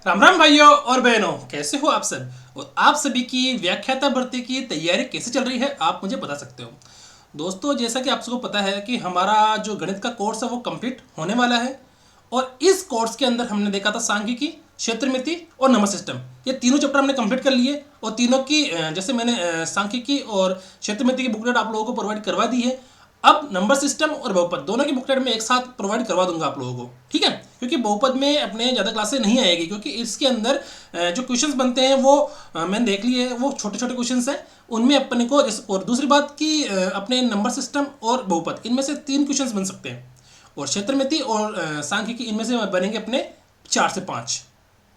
राम राम भाइयों और बहनों, कैसे हो आप सब। और आप सभी की व्याख्याता भर्ती की तैयारी कैसे चल रही है, आप मुझे बता सकते हो। दोस्तों, जैसा कि आप सबको पता है कि हमारा जो गणित का कोर्स है वो कंप्लीट होने वाला है। और इस कोर्स के अंदर हमने देखा था सांख्यिकी, क्षेत्रमिति और नंबर सिस्टम। ये तीनों चैप्टर हमने कंप्लीट कर लिए और तीनों की जैसे मैंने सांख्यिकी और क्षेत्रमिति की बुकलेट आप लोगों को प्रोवाइड करवा दी है। अब नंबर सिस्टम और बहुपद दोनों की बुकलेट में एक साथ प्रोवाइड करवा दूंगा आप लोगों को, ठीक है। क्योंकि बहुपद में अपने ज़्यादा क्लासेस नहीं आएगी, क्योंकि इसके अंदर जो क्वेश्चंस बनते हैं वो मैंने देख लिए हैं, वो छोटे छोटे क्वेश्चंस हैं। उनमें अपने को और दूसरी बात कि अपने नंबर सिस्टम और बहुपद इनमें से 3 क्वेश्चंस बन सकते हैं। और क्षेत्रमिति और सांख्यिकी इनमें से बनेंगे अपने 4 से 5,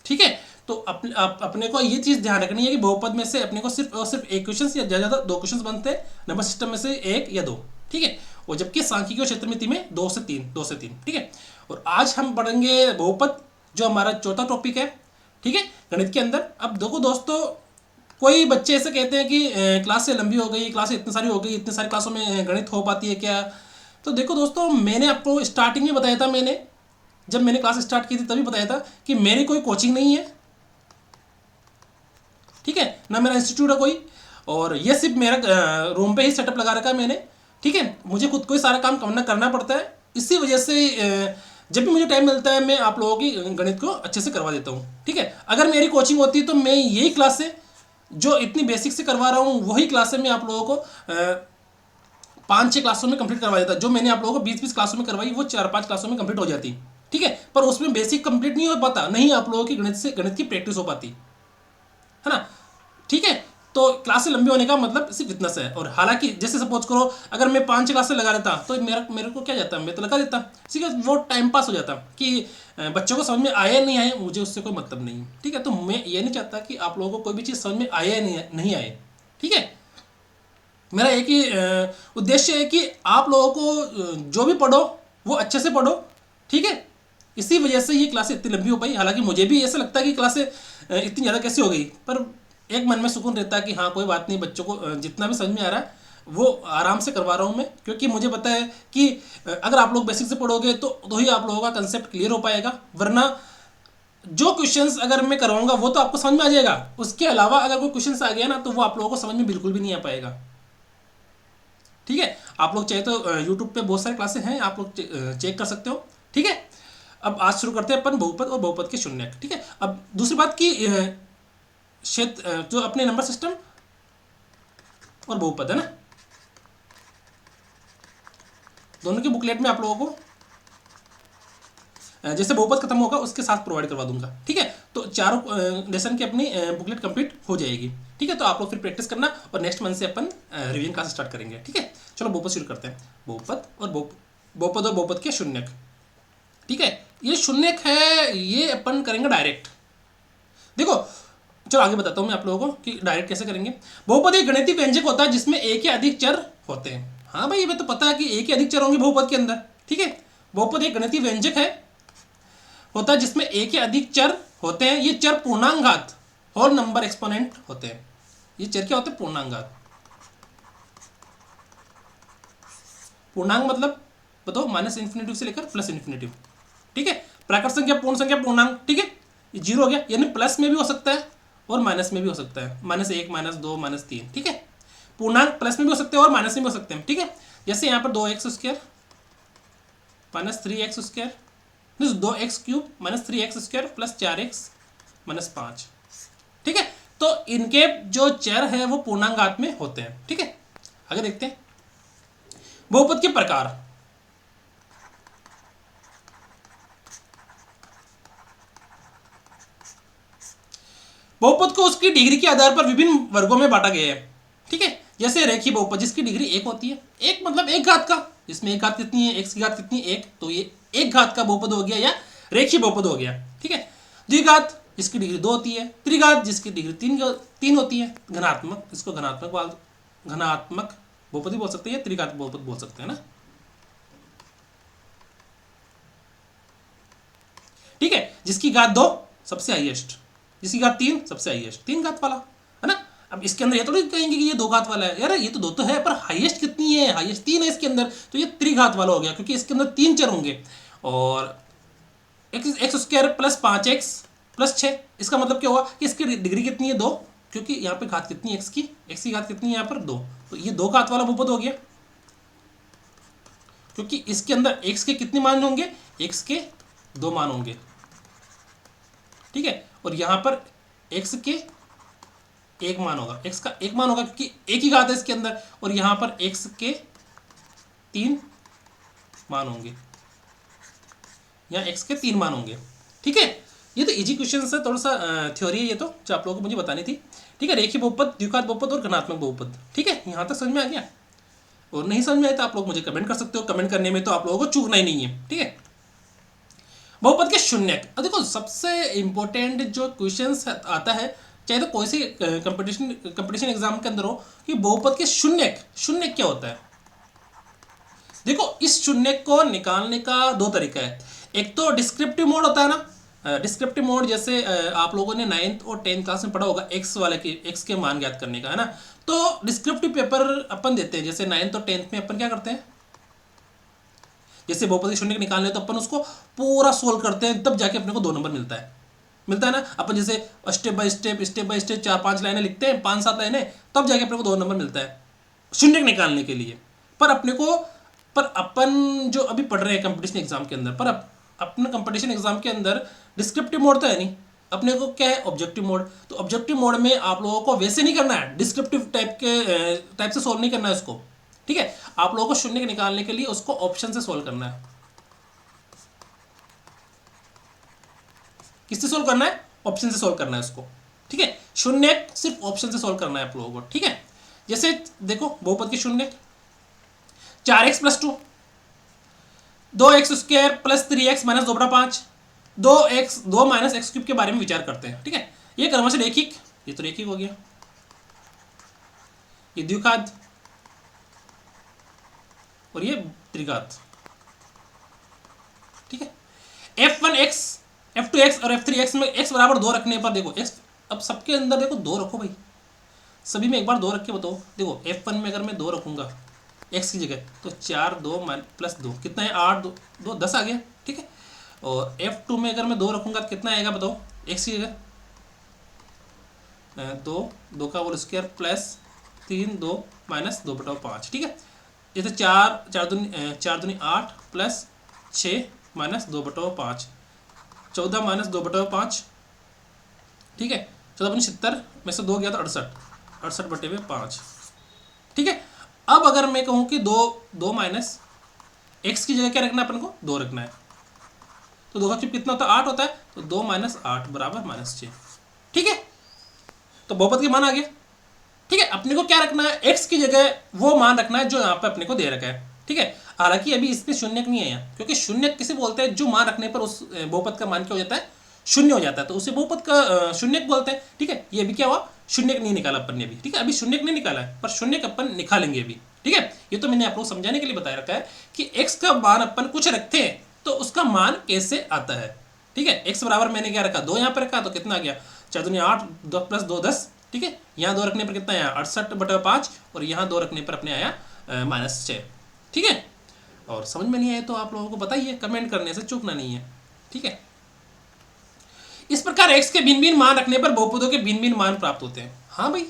ठीक है। तो अपने को ये चीज़ ध्यान रखनी है कि बहुपद में से अपने को सिर्फ और सिर्फ एक क्वेश्चन या ज़्यादा 2 क्वेश्चन बनते हैं, नंबर सिस्टम में से 1 या 2, ठीक है। और जबकि सांख्यिकी और क्षेत्रमिति में 2 से 3, ठीक है। और आज हम पढ़ेंगे बहुपद, जो हमारा चौथा टॉपिक है, ठीक है, गणित के अंदर। अब देखो दोस्तों, कोई बच्चे ऐसे कहते हैं कि क्लास से लंबी हो गई, क्लास इतनी सारी हो गई, इतनी सारी क्लासों में गणित हो पाती है क्या। तो देखो दोस्तों, मैंने आपको स्टार्टिंग में बताया था, जब मैंने क्लास स्टार्ट की थी तभी बताया था कि मेरी कोई कोचिंग नहीं है, ठीक है ना, मेरा इंस्टीट्यूट है कोई। और ये सिर्फ मेरा रूम पे ही सेटअप लगा रखा है मैंने, ठीक है। मुझे खुद को ही सारा काम करना पड़ता है। इसी वजह से जब भी मुझे टाइम मिलता है मैं आप लोगों की गणित को अच्छे से करवा देता हूँ, ठीक है। अगर मेरी कोचिंग होती तो मैं यही क्लास से जो इतनी बेसिक से करवा रहा हूँ वही क्लासें मैं आप लोगों को 5-6 क्लासों में कंप्लीट करवा देता। जो मैंने आप लोगों को 20-20 क्लासों में करवाई वो 4-5 क्लासों में कंप्लीट हो जाती, ठीक है। पर उसमें बेसिक कंप्लीट नहीं हो पाता, नहीं आप लोगों की गणित की प्रैक्टिस हो पाती है ना, ठीक है। तो क्लासें लंबी होने का मतलब सिर्फ इतना सा है। और हालांकि जैसे सपोज करो, अगर मैं 5 क्लासें लगा लेता तो मेरे को क्या जाता, मैं तो लगा देता, ठीक है। वो टाइम पास हो जाता कि बच्चों को समझ में आया नहीं आए, मुझे उससे कोई मतलब नहीं, ठीक है। तो मैं ये नहीं चाहता कि आप लोगों को कोई भी चीज़ समझ में आए या नहीं आए, ठीक है। मेरा एक ही उद्देश्य है कि आप लोगों को जो भी पढ़ो वो अच्छे से पढ़ो, ठीक है। इसी वजह से ये क्लासें इतनी लंबी हो पाई। हालांकि मुझे भी ऐसा लगता है कि क्लासें इतनी ज़्यादा कैसे हो गई, पर एक मन में सुकून रहता है कि हाँ कोई बात नहीं, बच्चों को जितना भी समझ में आ रहा है वो आराम से करवा रहा हूँ मैं। क्योंकि मुझे पता है कि अगर आप लोग बेसिक से पढ़ोगे तो ही आप लोगों का कंसेप्ट क्लियर हो पाएगा। वरना जो क्वेश्चंस अगर मैं करवाऊंगा वो तो आपको समझ में आ जाएगा, उसके अलावा अगर कोई क्वेश्चंस आ गया ना तो वो आप लोगों को समझ में बिल्कुल भी नहीं आ पाएगा, ठीक है। आप लोग चाहे तो यूट्यूब पे बहुत सारे क्लासेस हैं, आप लोग चेक कर सकते हो, ठीक है। अब आज शुरू करते हैं अपन बहुपद और बहुपद के शून्यक, ठीक है। अब दूसरी बात की क्षेत्र जो अपने नंबर सिस्टम और बहुपद है ना, दोनों की बुकलेट में आप लोगों को जैसे बहुपद खत्म होगा उसके साथ प्रोवाइड करवा दूंगा, ठीक है। तो चारों लेसन की अपनी बुकलेट कंप्लीट हो जाएगी, ठीक है। तो आप लोग फिर प्रैक्टिस करना और नेक्स्ट मंथ से अपन रिवीजन क्लास स्टार्ट करेंगे, ठीक है। चलो बहुपद शुरू करते हैं। बहुपद और बहुपद के शून्यक, ठीक है। ये शून्यक है, ये अपन करेंगे डायरेक्ट। देखो, चलो आगे बताता हूँ मैं आप लोगों को कि डायरेक्ट कैसे करेंगे। बहुपद एक गणितीय व्यंजक होता है जिसमें एक या अधिक चर होते हैं। हाँ भाई, मैं तो पता है कि एक या अधिक चर होंगे बहुपद के अंदर, ठीक है। बहुपद एक गणितीय व्यंजक है होता है जिसमें एक या अधिक चर होते हैं। ये चर पूर्णांक घात होल नंबर एक्सपोनेंट होते हैं। ये चर क्या होते हैं? पूर्णांक घात। पूर्णांक मतलब बताओ, माइनस इन्फिनेटिव से लेकर प्लस इन्फिनेटिव, ठीक है। प्राकृत संख्या, पूर्ण संख्या, पूर्णांक, ठीक है। ये 0 हो गया, यानी प्लस में भी हो सकता है और माइनस में भी हो सकता है, -1, -2, -3, ठीक है। पूर्णांक प्लस में भी हो सकते हैं और माइनस में भी हो सकते हैं, ठीक है। जैसे यहाँ पर 2x² -3x², 2x³ -3x² plus 4x -5, ठीक है। तो इनके जो चर है वो पूर्णांक में होते हैं, ठीक है। आगे देखते हैं बहुपद के प्रकार। बहुपद को उसकी डिग्री के आधार पर विभिन्न वर्गों में बांटा गया है, ठीक है। जैसे रेखीय बहुपद जिसकी डिग्री 1 होती है, 1 मतलब एक घात का, जिसमें एक घात कितनी है, x की घात कितनी, 1, तो ये एक घात का बहुपद हो गया या रेखीय बहुपद हो गया, ठीक है। द्विघात जिसकी डिग्री 2 होती है, त्रिघात जिसकी डिग्री 3 होती है, घनात्मक, इसको घनात्मक बहुपद भी बोल सकते हैं, त्रिघात बहुपद बोल सकते हैं ना, ठीक है। जिसकी घात 2 सबसे हाईएस्ट, जिसकी घात 3 सबसे हाईएस्ट, 3 घात वाला है ना। अब इसके अंदर ये तो नहीं कहेंगे कि ये 2 घात वाला है, यार ये तो 2 तो है, पर हाईएस्ट कितनी है, हाईएस्ट 3 है इसके अंदर, तो ये त्रिघात वाला हो गया क्योंकि इसके अंदर 3 चर होंगे। और x² + 5x +6। इसका मतलब क्या हुआ कि इसकी डिग्री कितनी है 2, क्योंकि यहाँ पे घात कितनी है x की घात कितनी है यहाँ पर 2, तो ये 2 घात वाला बहुपद हो गया, क्योंकि इसके अंदर x के कितने मान होंगे, x के 2 मान होंगे, ठीक है। और यहाँ पर x के 1 मान होगा, x का 1 मान होगा क्योंकि एक ही घात है इसके अंदर, और यहाँ पर x के 3 मान होंगे, यहाँ x के 3 मान होंगे, ठीक है। ये तो इजी क्वेश्चन है, थोड़ा सा थ्योरी है ये तो, जो आप लोगों को मुझे बतानी थी, ठीक है। रेखीय बहुपद, द्विघात बहुपद और घनात्मक बहुपद, ठीक है। यहाँ तक समझ में आ गया, और नहीं समझ में आया तो आप लोग मुझे कमेंट कर सकते हो, कमेंट करने में तो आप लोगों को चूकना ही नहीं है, ठीक है। बहुपद के शून्यक, देखो सबसे इंपॉर्टेंट जो क्वेश्चन आता है, चाहे तो कोई सी कंपटीशन एग्जाम के अंदर हो, कि बहुपद के शून्यक क्या होता है। देखो इस शून्यक को निकालने का 2 तरीका है। एक तो डिस्क्रिप्टिव मोड होता है ना, डिस्क्रिप्टिव मोड जैसे आप लोगों ने 9th और 10th क्लास में पढ़ा होगा, एक्स के मान ज्ञात करने का, है ना। तो डिस्क्रिप्टिव पेपर अपन देते हैं, जैसे 9th और 10th में अपन क्या करते हैं, जैसे बहुपद के शून्यक निकालने तो अपन उसको पूरा सोल्व करते हैं, तब जाके अपने को 2 नंबर मिलता है ना। अपन जैसे स्टेप बाय स्टेप 4-5 लाइनें लिखते हैं, 5-7 लाइनें, तब जाके अपने को 2 नंबर मिलता है शून्यक निकालने के लिए। पर अपन जो अभी पढ़ रहे हैं कंपटीशन एग्जाम के अंदर, पर अपने कंपटीशन एग्जाम के अंदर डिस्क्रिप्टिव मोड तो है नहीं, अपने को क्या है ऑब्जेक्टिव मोड। तो ऑब्जेक्टिव मोड में आप लोगों को वैसे नहीं करना है, डिस्क्रिप्टिव टाइप से सोल्व नहीं करना है उसको, ठीक है। आप लोगों को शून्य निकालने के लिए उसको ऑप्शन से सोल्व करना है। किससे सोल्व करना है, ऑप्शन से सोल्व करना है उसको, ठीक है। शून्य सिर्फ ऑप्शन से सोल्व करना है आप लोगों को, ठीक है। जैसे देखो बहुपद के शून्य 4x + 2, 2x² + 3x - 2/5, 2 - x³ के बारे में विचार करते हैं, ठीक है। ये क्रमशः रैखिक, ये तो रैखिक हो गया, ये द्विघात और ये त्रिघात, ठीक है। f1x, f2x और f3x में x = 2 रखने पर देखो x, अब सबके अंदर देखो 2 रखो भाई, सभी में एक बार 2 रख के बताओ। देखो f1 में अगर मैं 2 रखूंगा x की जगह, तो 4 2 + 2 कितना है, 8 2 10 आ गया, ठीक है। और f2 में अगर मैं 2 रखूंगा तो कितना आएगा बताओ, x की जगह 2 का होल स्क्वायर प्लस 3 2 - 2/5, ठीक है। जैसे 4 दूनी 8 + 6 - 2/5, 14 - 2/5, ठीक है। 14 × 70 में से 2 गया तो 68/5, ठीक है। अब अगर मैं कहूँ कि 2 माइनस x की जगह क्या रखना है अपन को, 2 रखना है, तो 2 का क्यूब कितना होता है, 8 होता है, तो 2 - 8 = -6, ठीक है। तो बहुपद के मान आ गया, ठीक है। अपने को क्या रखना है, x की जगह वो मान रखना है जो यहाँ पे अपने को दे रखा है, ठीक है। हालांकि अभी इसमें शून्यक नहीं है यहाँ, क्योंकि शून्यक किसे बोलते हैं, जो मान रखने पर उस बहुपद का मान क्या हो जाता है, शून्य हो जाता है, तो उसे बहुपद का शून्यक बोलते हैं, ठीक है। ये अभी क्या हुआ, शून्यक नहीं निकाला अपन ने अभी, ठीक है। अभी शून्यक नहीं निकाला है, पर शून्यक अपन निकालेंगे अभी, ठीक है। ये तो मैंने आप लोग समझाने के लिए बताया रखा है कि x का मान अपन कुछ रखते हैं तो उसका मान कैसे आता है, ठीक है। x बराबर मैंने क्या रखा, 2 यहाँ पर रखा, तो कितना आ गया, 4 दूनी 8, 2 + 2 10, ठीक है। यहाँ 2 रखने पर कितना आया, 68/5, और यहाँ 2 रखने पर अपने आया -6, ठीक है। और समझ में नहीं आए तो आप लोगों को बताइए, कमेंट करने से चूकना नहीं है, ठीक है। इस प्रकार x के भिन्न भिन्न मान रखने पर बहुपदों के भिन्न भिन्न मान प्राप्त होते हैं। हाँ भाई,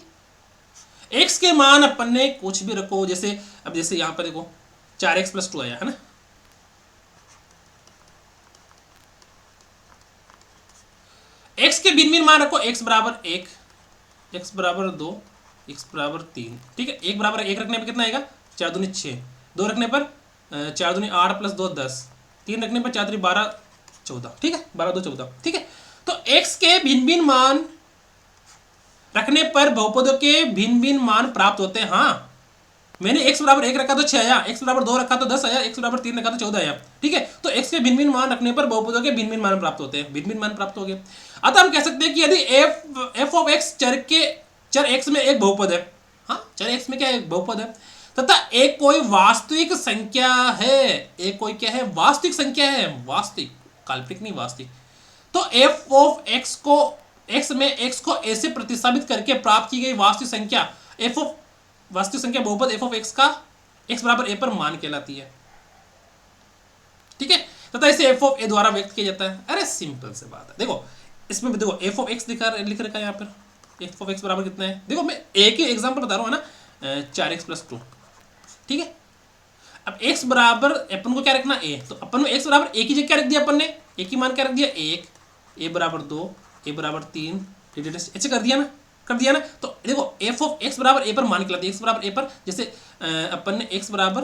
x के मान अपन ने कुछ भी रखो, जैसे अब जैसे यहाँ पर देखो 4x + 2 आया है ना, x के भिन्न भिन्न मान रखो, x = 1, x = 2, x = 3, ठीक है। 1 = 1 रखने पर कितना आएगा, 4 दूनी 6, 2 रखने पर 4 दूनी 8 + 2 10, 3 रखने पर 4 3 12 14, ठीक है, 12 2 14, ठीक है। तो x के भिन्न भिन्न मान रखने पर बहुपदों के भिन्न भिन्न मान प्राप्त होते हैं। हाँ, मैंने x = 1 रखा तो 6 आया, x = 2 रखा तो 10 आया, x = 3 रखा तो 14 आया, ठीक है। तो x के भिन्न भिन्न मान रखने पर बहुपदों के भिन्न भिन्न मान प्राप्त होते हैं, भिन्न भिन्न मान प्राप्त हो गए। अतः हम कह सकते हैं कि यदि f(x) चर x में एक बहुपद है, हाँ चर x में क्या है, बहुपद है, तथा एक कोई वास्तविक संख्या है, एक कोई क्या है, वास्तविक संख्या है, वास्तविक, काल्पनिक नहीं, वास्तविक, तो f(x) को x में x को ऐसे प्रतिस्थापित करके प्राप्त की गई वास्तविक संख्या वास्तविक संख्या बहुपद f(x) का x = a पर मान कहलाती है, ठीक है। तथा इसे f(a) द्वारा व्यक्त किया जाता है। अरे सिंपल से बात है, देखो इसमें भी देखो एफ ऑफ एक्स लिख रखा है यहाँ पर। एफ ऑफ एक्स बराबर कितना है, देखो मैं एक ही एग्जाम्पल बता रहा हूँ, है ना, 4x+2, ठीक है। अब x बराबर अपन को क्या रखना, a, तो अपन को x बराबर a की जगह क्या रख दिया अपन ने, a की मान क्या रख दिया 1, a बराबर 2, a बराबर 3, ऐसे कर दिया ना, तो देखो f ऑफ x बराबर a पर मान निकला, x बराबर a पर, जैसे अपन ने x बराबर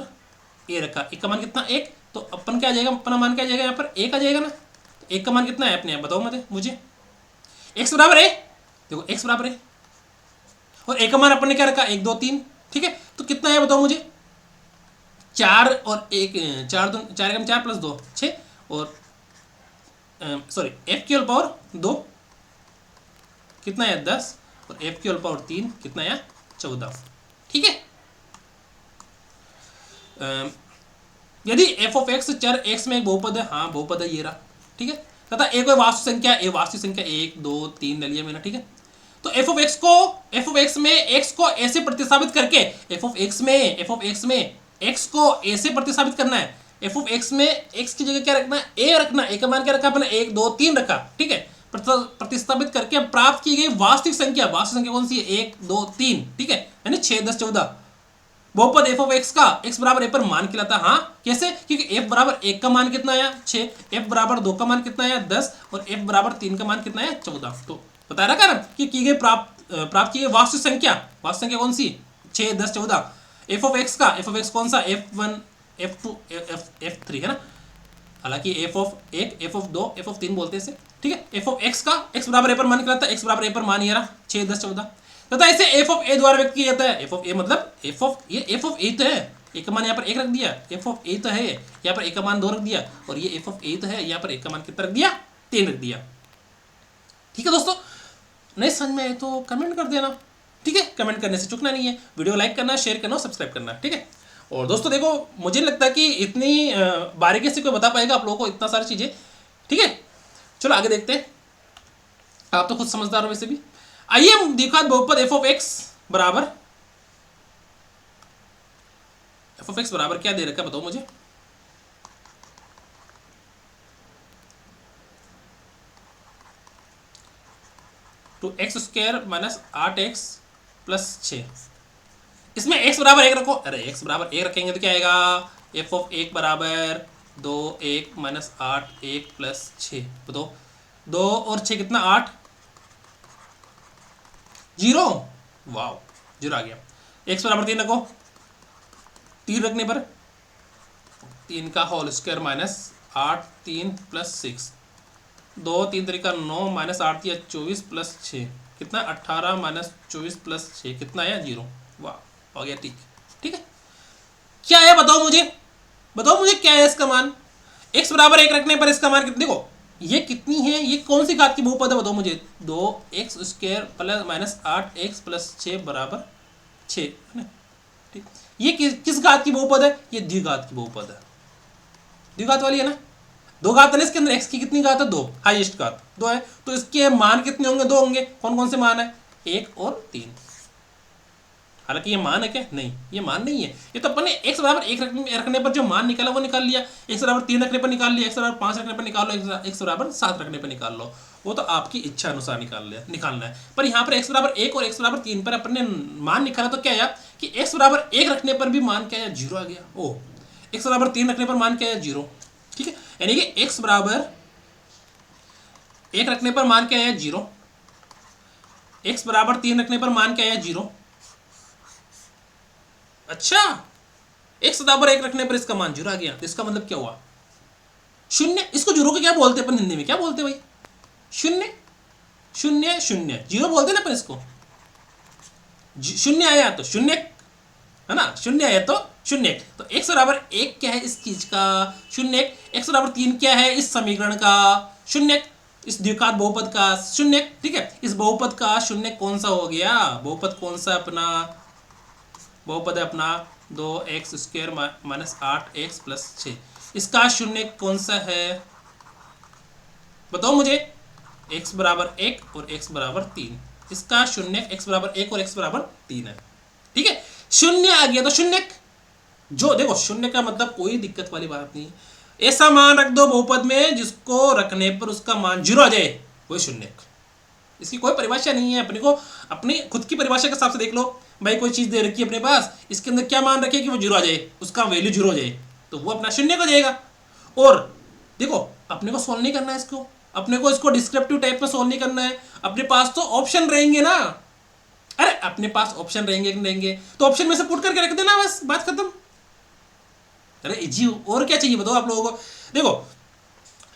a रखा, a का मान कितना 1, तो अपन क्या आ जाएगा, अपना मान क्या आ जाएगा यहाँ पर 1 आ जाएगा ना। तो 1 का मान कितना है अपने आप बताओ मुझे, x बराबर a, देखो x बराबर a और a का मान अपन ने क्या रखा 1 2 3, ठीक है। तो कितना है बताओ मुझे, 4 और 1, 4 एकम 4 + 2 6, और सॉरी f की होल पावर 2 कितना है 10, और f की होल पावर 3 कितना है 14, ठीक है। यदि f ऑफ x चर x में एक बहुपद है, हाँ बहुपद है ये रहा, ठीक है, तथा एक वास्तु संख्या, ए वास्तु संख्या 1 2 3 ले लिया मैंने, ठीक है। तो f ऑफ x में x को ऐसे प्रतिस्थापित करके, f ऑफ x में x को a से प्रतिस्थापित करना है। f ऑफ x में x की जगह क्या रखना है, a रखना, a का मान क्या रखा अपने 1 2 3 रखा, ठीक है। प्रतिस्थापित करके प्राप्त की गई वास्तविक संख्या कौन सी है 1 2 3, ठीक है, यानी 6 10 14, बहुपद f ऑफ x का x बराबर a पर मान खिलाता, हाँ कैसे, क्योंकि f बराबर 1 का मान कितना आया 6, f बराबर 2 का मान कितना आया 10, और f बराबर 3 का मान कितना है 14। तो बता रहा कारण कि की गई प्राप्त की गई वास्तविक संख्या कौन सी 6 10 14, f ऑफ x कौन सा f1 f2 f3 है ना, हालांकि f of 1 f of 2 f of 3 बोलते हैं इसे, ठीक है। f ऑफ x का x बराबर a पर मान निकलता है, x बराबर a पर मान ये रहा 6 10 14, तथा इसे f ऑफ a द्वारा व्यक्त किया जाता है। f ऑफ a मतलब f ऑफ a तो है, a का मान यहाँ पर 1 रख दिया, f ऑफ a तो है यहाँ पर a का मान 2 रख दिया, और ये f ऑफ a तो है यहाँ पर a का मान कितना रख दिया 3 रख दिया, ठीक है दोस्तों। नहीं समझ में आए तो कमेंट कर देना, ठीक है, कमेंट करने से चूकना नहीं है, वीडियो लाइक करना, शेयर करना और सब्सक्राइब करना, ठीक है। और दोस्तों देखो मुझे लगता है कि इतनी बारीकी से कोई बता पाएगा आप लोगों को इतना सारी चीज़ें, ठीक है। चलो आगे देखते हैं, आप तो खुद समझदार हो वैसे भी। आइए हम द्विघात बहुपद f ऑफ x बराबर क्या दे रखा है बताओ मुझे, तो x² - 8x + 6, इसमें x बराबर 1 रखो, अरे x बराबर 1 रखेंगे तो क्या आएगा, f ऑफ 1 बराबर 2 1 - 8 1 + 6, बताओ 2 और 6 कितना 8, 0, वाह 0 आ गया। x बराबर 3 रखो, 3 रखने पर 3 का होल स्क्वायर - 8 3 + 6, 2 3 तरीका 9 - 8 या 24 + 6 कितना 18 - 24 + 6 कितना आया 0, वाह हो गया, ठीक है। क्या है बताओ मुझे क्या है इसका मान, x बराबर 1 रखने पर इसका मान कितना, देखो ये कितनी है, ये कौन सी घात की बहुपद है बताओ मुझे, 2x² - 8x + 6 बराबर 6 है ना, ठीक। ये किस घात की बहुपद है, ये द्विघात की बहुपद है, द्विघात वाली है ना, 2 घात है ना इसके अंदर, x की कितनी घात है 2, हाईएस्ट घात 2 है, तो इसके मान कितने होंगे 2 होंगे, कौन कौन से मान है 1 और 3, हालांकि ये मान है क्या, नहीं ये मान नहीं है, ये तो अपन ने x बराबर 1 रखने पर जो मान निकाला वो निकाल लिया, x बराबर 3 रखने पर निकाल लिया, x बराबर 5 रखने पर निकाल लो, x बराबर 7 रखने पर निकाल लो, वो तो आपकी इच्छा अनुसार निकालना है। पर यहाँ पर x बराबर 1 और x बराबर 3 पर अपन ने मान निकाला तो क्या आया कि x बराबर 1 रखने पर भी मान क्या आया 0 आ गया, ओ x बराबर 3 रखने पर मान क्या आया 0, ठीक है, यानी कि x बराबर 1 रखने पर मान क्या आया 0, x बराबर 3 रखने पर मान क्या आया 0, अच्छा x बराबर 1 रखने पर इसका मान 0 आ गया, तो इसका मतलब क्या हुआ शून्य, इसको 0 को क्या बोलते हैं अपन हिंदी में, क्या बोलते हैं भाई, शून्य 0 बोलते हैं ना अपन इसको, शून्य आया तो शून्य है ना, शून्य आया तो शून्य, तो x बराबर 1 क्या है इस चीज का शून्य, x बराबर 3 क्या है इस समीकरण का शून्य, इस द्विघात बहुपद का शून्य, ठीक है। इस बहुपद का शून्य कौन सा हो गया, बहुपद कौन सा अपना, बहुपद है अपना 2x² - 8x + 6, इसका शून्य कौन सा है बताओ मुझे, x बराबर 1 और x बराबर 3, इसका शून्य x बराबर 1 और x बराबर 3 है, ठीक है। शून्य आ गया तो शून्य, जो देखो शून्य का मतलब कोई दिक्कत वाली बात नहीं है, ऐसा मान रख दो बहुपद में जिसको रखने पर उसका मान 0 आ जाए, वही शून्य। इसकी कोई परिभाषा नहीं है, अपने को अपनी खुद की परिभाषा के हिसाब से देख लो। भाई कोई चीज़ दे रखी है अपने पास, इसके अंदर क्या मान रखे कि वो जीरो आ जाए, उसका वैल्यू जीरो हो जाए, तो वो अपना शून्य हो जाएगा। और देखो अपने को सोल्व नहीं करना है इसको, अपने को इसको डिस्क्रिप्टिव टाइप में सोल्व नहीं करना है। अपने पास तो ऑप्शन रहेंगे ना, अरे अपने पास ऑप्शन रहेंगे कि नहीं रहेंगे, तो ऑप्शन में से पुट करके रख देना, बस बात खत्म। अरे इजी और क्या चाहिए बताओ आप लोगों को। देखो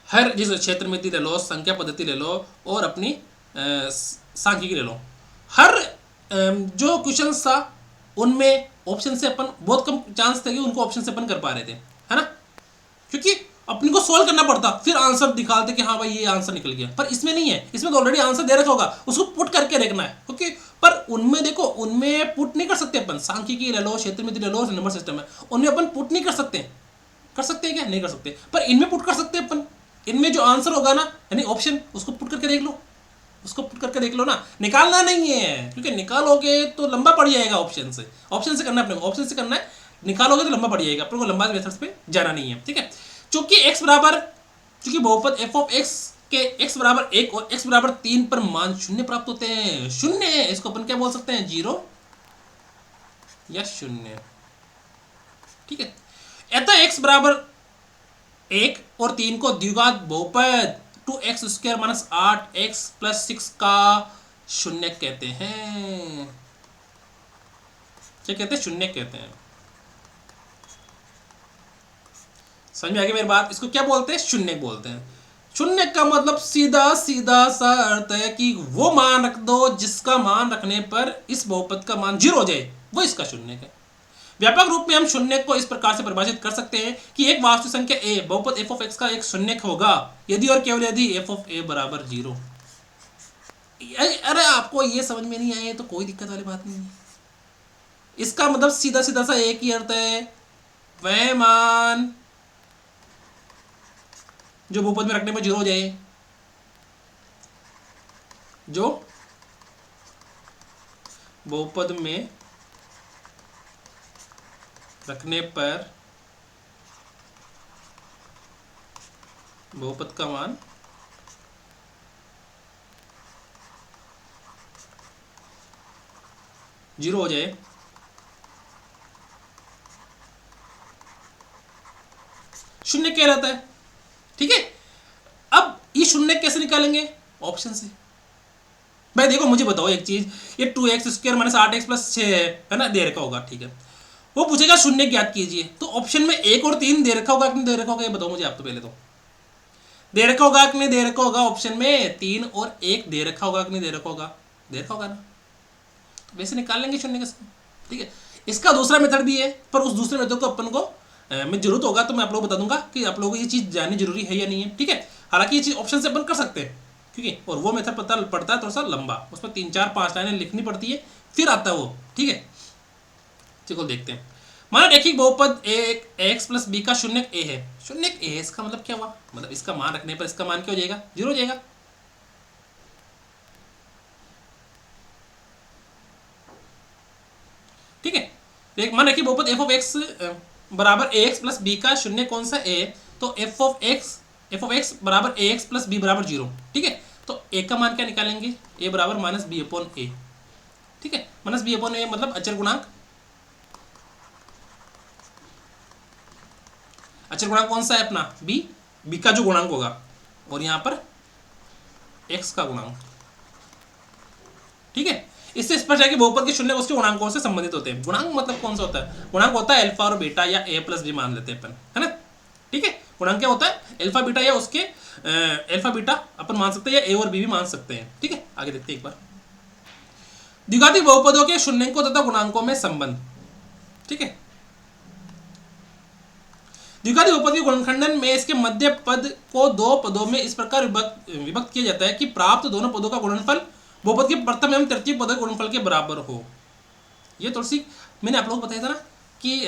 हर जिस क्षेत्र में ले लो, संख्या पद्धति ले लो, और अपनी सांख्यिकी ले लो, हर जो क्वेश्चन था उनमें ऑप्शन से अपन बहुत कम चांस थे कि उनको ऑप्शन से अपन कर पा रहे थे, है ना, क्योंकि अपने को सोल्व करना पड़ता, फिर आंसर दिखाते कि हाँ भाई ये आंसर निकल गया। पर इसमें नहीं है, इसमें तो ऑलरेडी आंसर दे रखा होगा, उसको पुट करके देखना है। ओके, पर उनमें देखो, उनमें पुट नहीं कर सकते अपन। सांख्यिकी ले लो, क्षेत्र मिति ले लो, नंबर सिस्टम है, उनमें अपन पुट नहीं कर सकते। कर सकते हैं क्या? नहीं कर सकते। पर इनमें पुट कर सकते हैं अपन। इनमें जो आंसर होगा ना, यानी ऑप्शन, उसको पुट करके देख लो, उसको पुट करके देख लो ना। निकालना नहीं है, क्योंकि निकालोगे तो लंबा पड़ जाएगा। ऑप्शन से करना है अपने को, ऑप्शन से करना है। निकालोगे तो लंबा पड़ जाएगा, अपने को लंबा मेथड्स पे जाना नहीं है, ठीक है। चूंकि x बराबर, चूंकि बहुपद f ऑफ x के x बराबर 1 और x बराबर 3 पर मान शून्य प्राप्त होते हैं। शून्य है, इसको अपन क्या बोल सकते हैं? जीरो या शून्य, ठीक है। अतः x बराबर 1 और 3 को द्विघात बहुपद 2x² माइनस 8x प्लस 6 का शून्य कहते हैं। क्या कहते हैं? शून्य कहते हैं। समझ में आ गई मेरी बात? इसको क्या बोलते हैं? शून्य बोलते हैं। शून्य का मतलब सीधा सीधा सा अर्थ है कि वो मान रख दो जिसका मान रखने पर इस बहुपद का मान जीरो हो जाए, वो इसका शून्य है। व्यापक रूप में हम शून्य को इस प्रकार से परिभाषित कर सकते हैं कि एक वास्तविक संख्या a बहुपद f ऑफ x का एक शून्य होगा यदि और केवल यदि f ऑफ a बराबर जीरो। अरे आपको ये समझ में नहीं आए तो कोई दिक्कत वाली बात नहीं है। इसका मतलब सीधा सीधा सा एक ही अर्थ है, वह मान जो बहुपद में रखने पर जीरो हो जाए, जो बहुपद में रखने पर बहुपद का मान जीरो हो जाए, शून्य कहलाता है, ठीक है। अब ये शून्य कैसे निकालेंगे? ऑप्शन से। भाई देखो मुझे बताओ एक चीज, ये 2x² माइनस 8x प्लस 6 है ना, दे रखा होगा, ठीक है। वो पूछेगा शून्य ज्ञात कीजिए, तो ऑप्शन में 1 और 3 दे रखा होगा कि नहीं दे रखा होगा, ये बताओ मुझे आप। तो पहले तो दे रखा होगा कि नहीं दे रखा होगा? ऑप्शन में 3 और 1 दे रखा होगा कि नहीं दे रखा होगा? दे रखा होगा ना, तो वैसे निकाल लेंगे शून्य कैसे, ठीक है। इसका दूसरा मेथड भी है, पर उस दूसरे मेथड को अपन को मैं जरूरत होगा तो मैं आप लोगों को बता दूंगा कि आप लोगों को ये चीज़ जाननी जरूरी है या नहीं है, ठीक है। हालांकि ये चीज़ ऑप्शन से अपन कर सकते हैं, क्योंकि और वो मेथड पता पड़ता है थोड़ा सा लंबा, उसमें 3 4 5 लाइनें लिखनी पड़ती है, फिर आता है वो, ठीक है। चलो देखते हैं। माना रैखिक बहुपद एक्स प्लस बी का शून्य ए है। शून्य ए है, इसका मतलब क्या हुआ? मतलब इसका मान रखने पर इसका मान क्या हो जाएगा? जीरो हो जाएगा। ठीक है, एक मान रखिए बहुपद एफ ऑफ एक्स बराबर ए एक्स प्लस बी का शून्य कौन सा? ए। तो एफ ऑफ एक्स बराबर ए एक्स प्लस बी बराबर जीरो, ठीक है। तो ए का मान क्या निकालेंगे? ए बराबर माइनस बी अपॉन ए, ठीक है। माइनस बी अपॉन ए मतलब अचर गुणांक। अचर गुणांक कौन सा है अपना? बी। बी का जो गुणांक होगा, और यहां पर एक्स का गुणांक, ठीक है। इससे स्पष्ट है कि बहुपद के शून्य उसके गुणांकों से संबंधित होते हैं। गुणांक मतलब कौन सा होता है? गुणांक होता है अल्फा और बीटा, या ए प्लस बी मान लेते हैं अपन, है ना, ठीक है। गुणांक क्या होता है? अल्फा बीटा, या उसके अल्फा बीटा अपन मान सकते हैं, या ए और बी भी मान सकते हैं, ठीक है। आगे देखते हैं एक बार। द्विघाती बहुपदों के शून्यकों तथा गुणांकों में संबंध, ठीक है। द्विघाती बहुपद के गुणनखंडन में इसके मध्य पद को दो पदों में इस प्रकार विभक्त किया जाता है कि प्राप्त दोनों पदों का गुणनफल बहुपद के प्रथम एवं तृतीय पद के गुणनफल के बराबर हो। ये थोड़ी सी मैंने आप लोगों को बताया था ना कि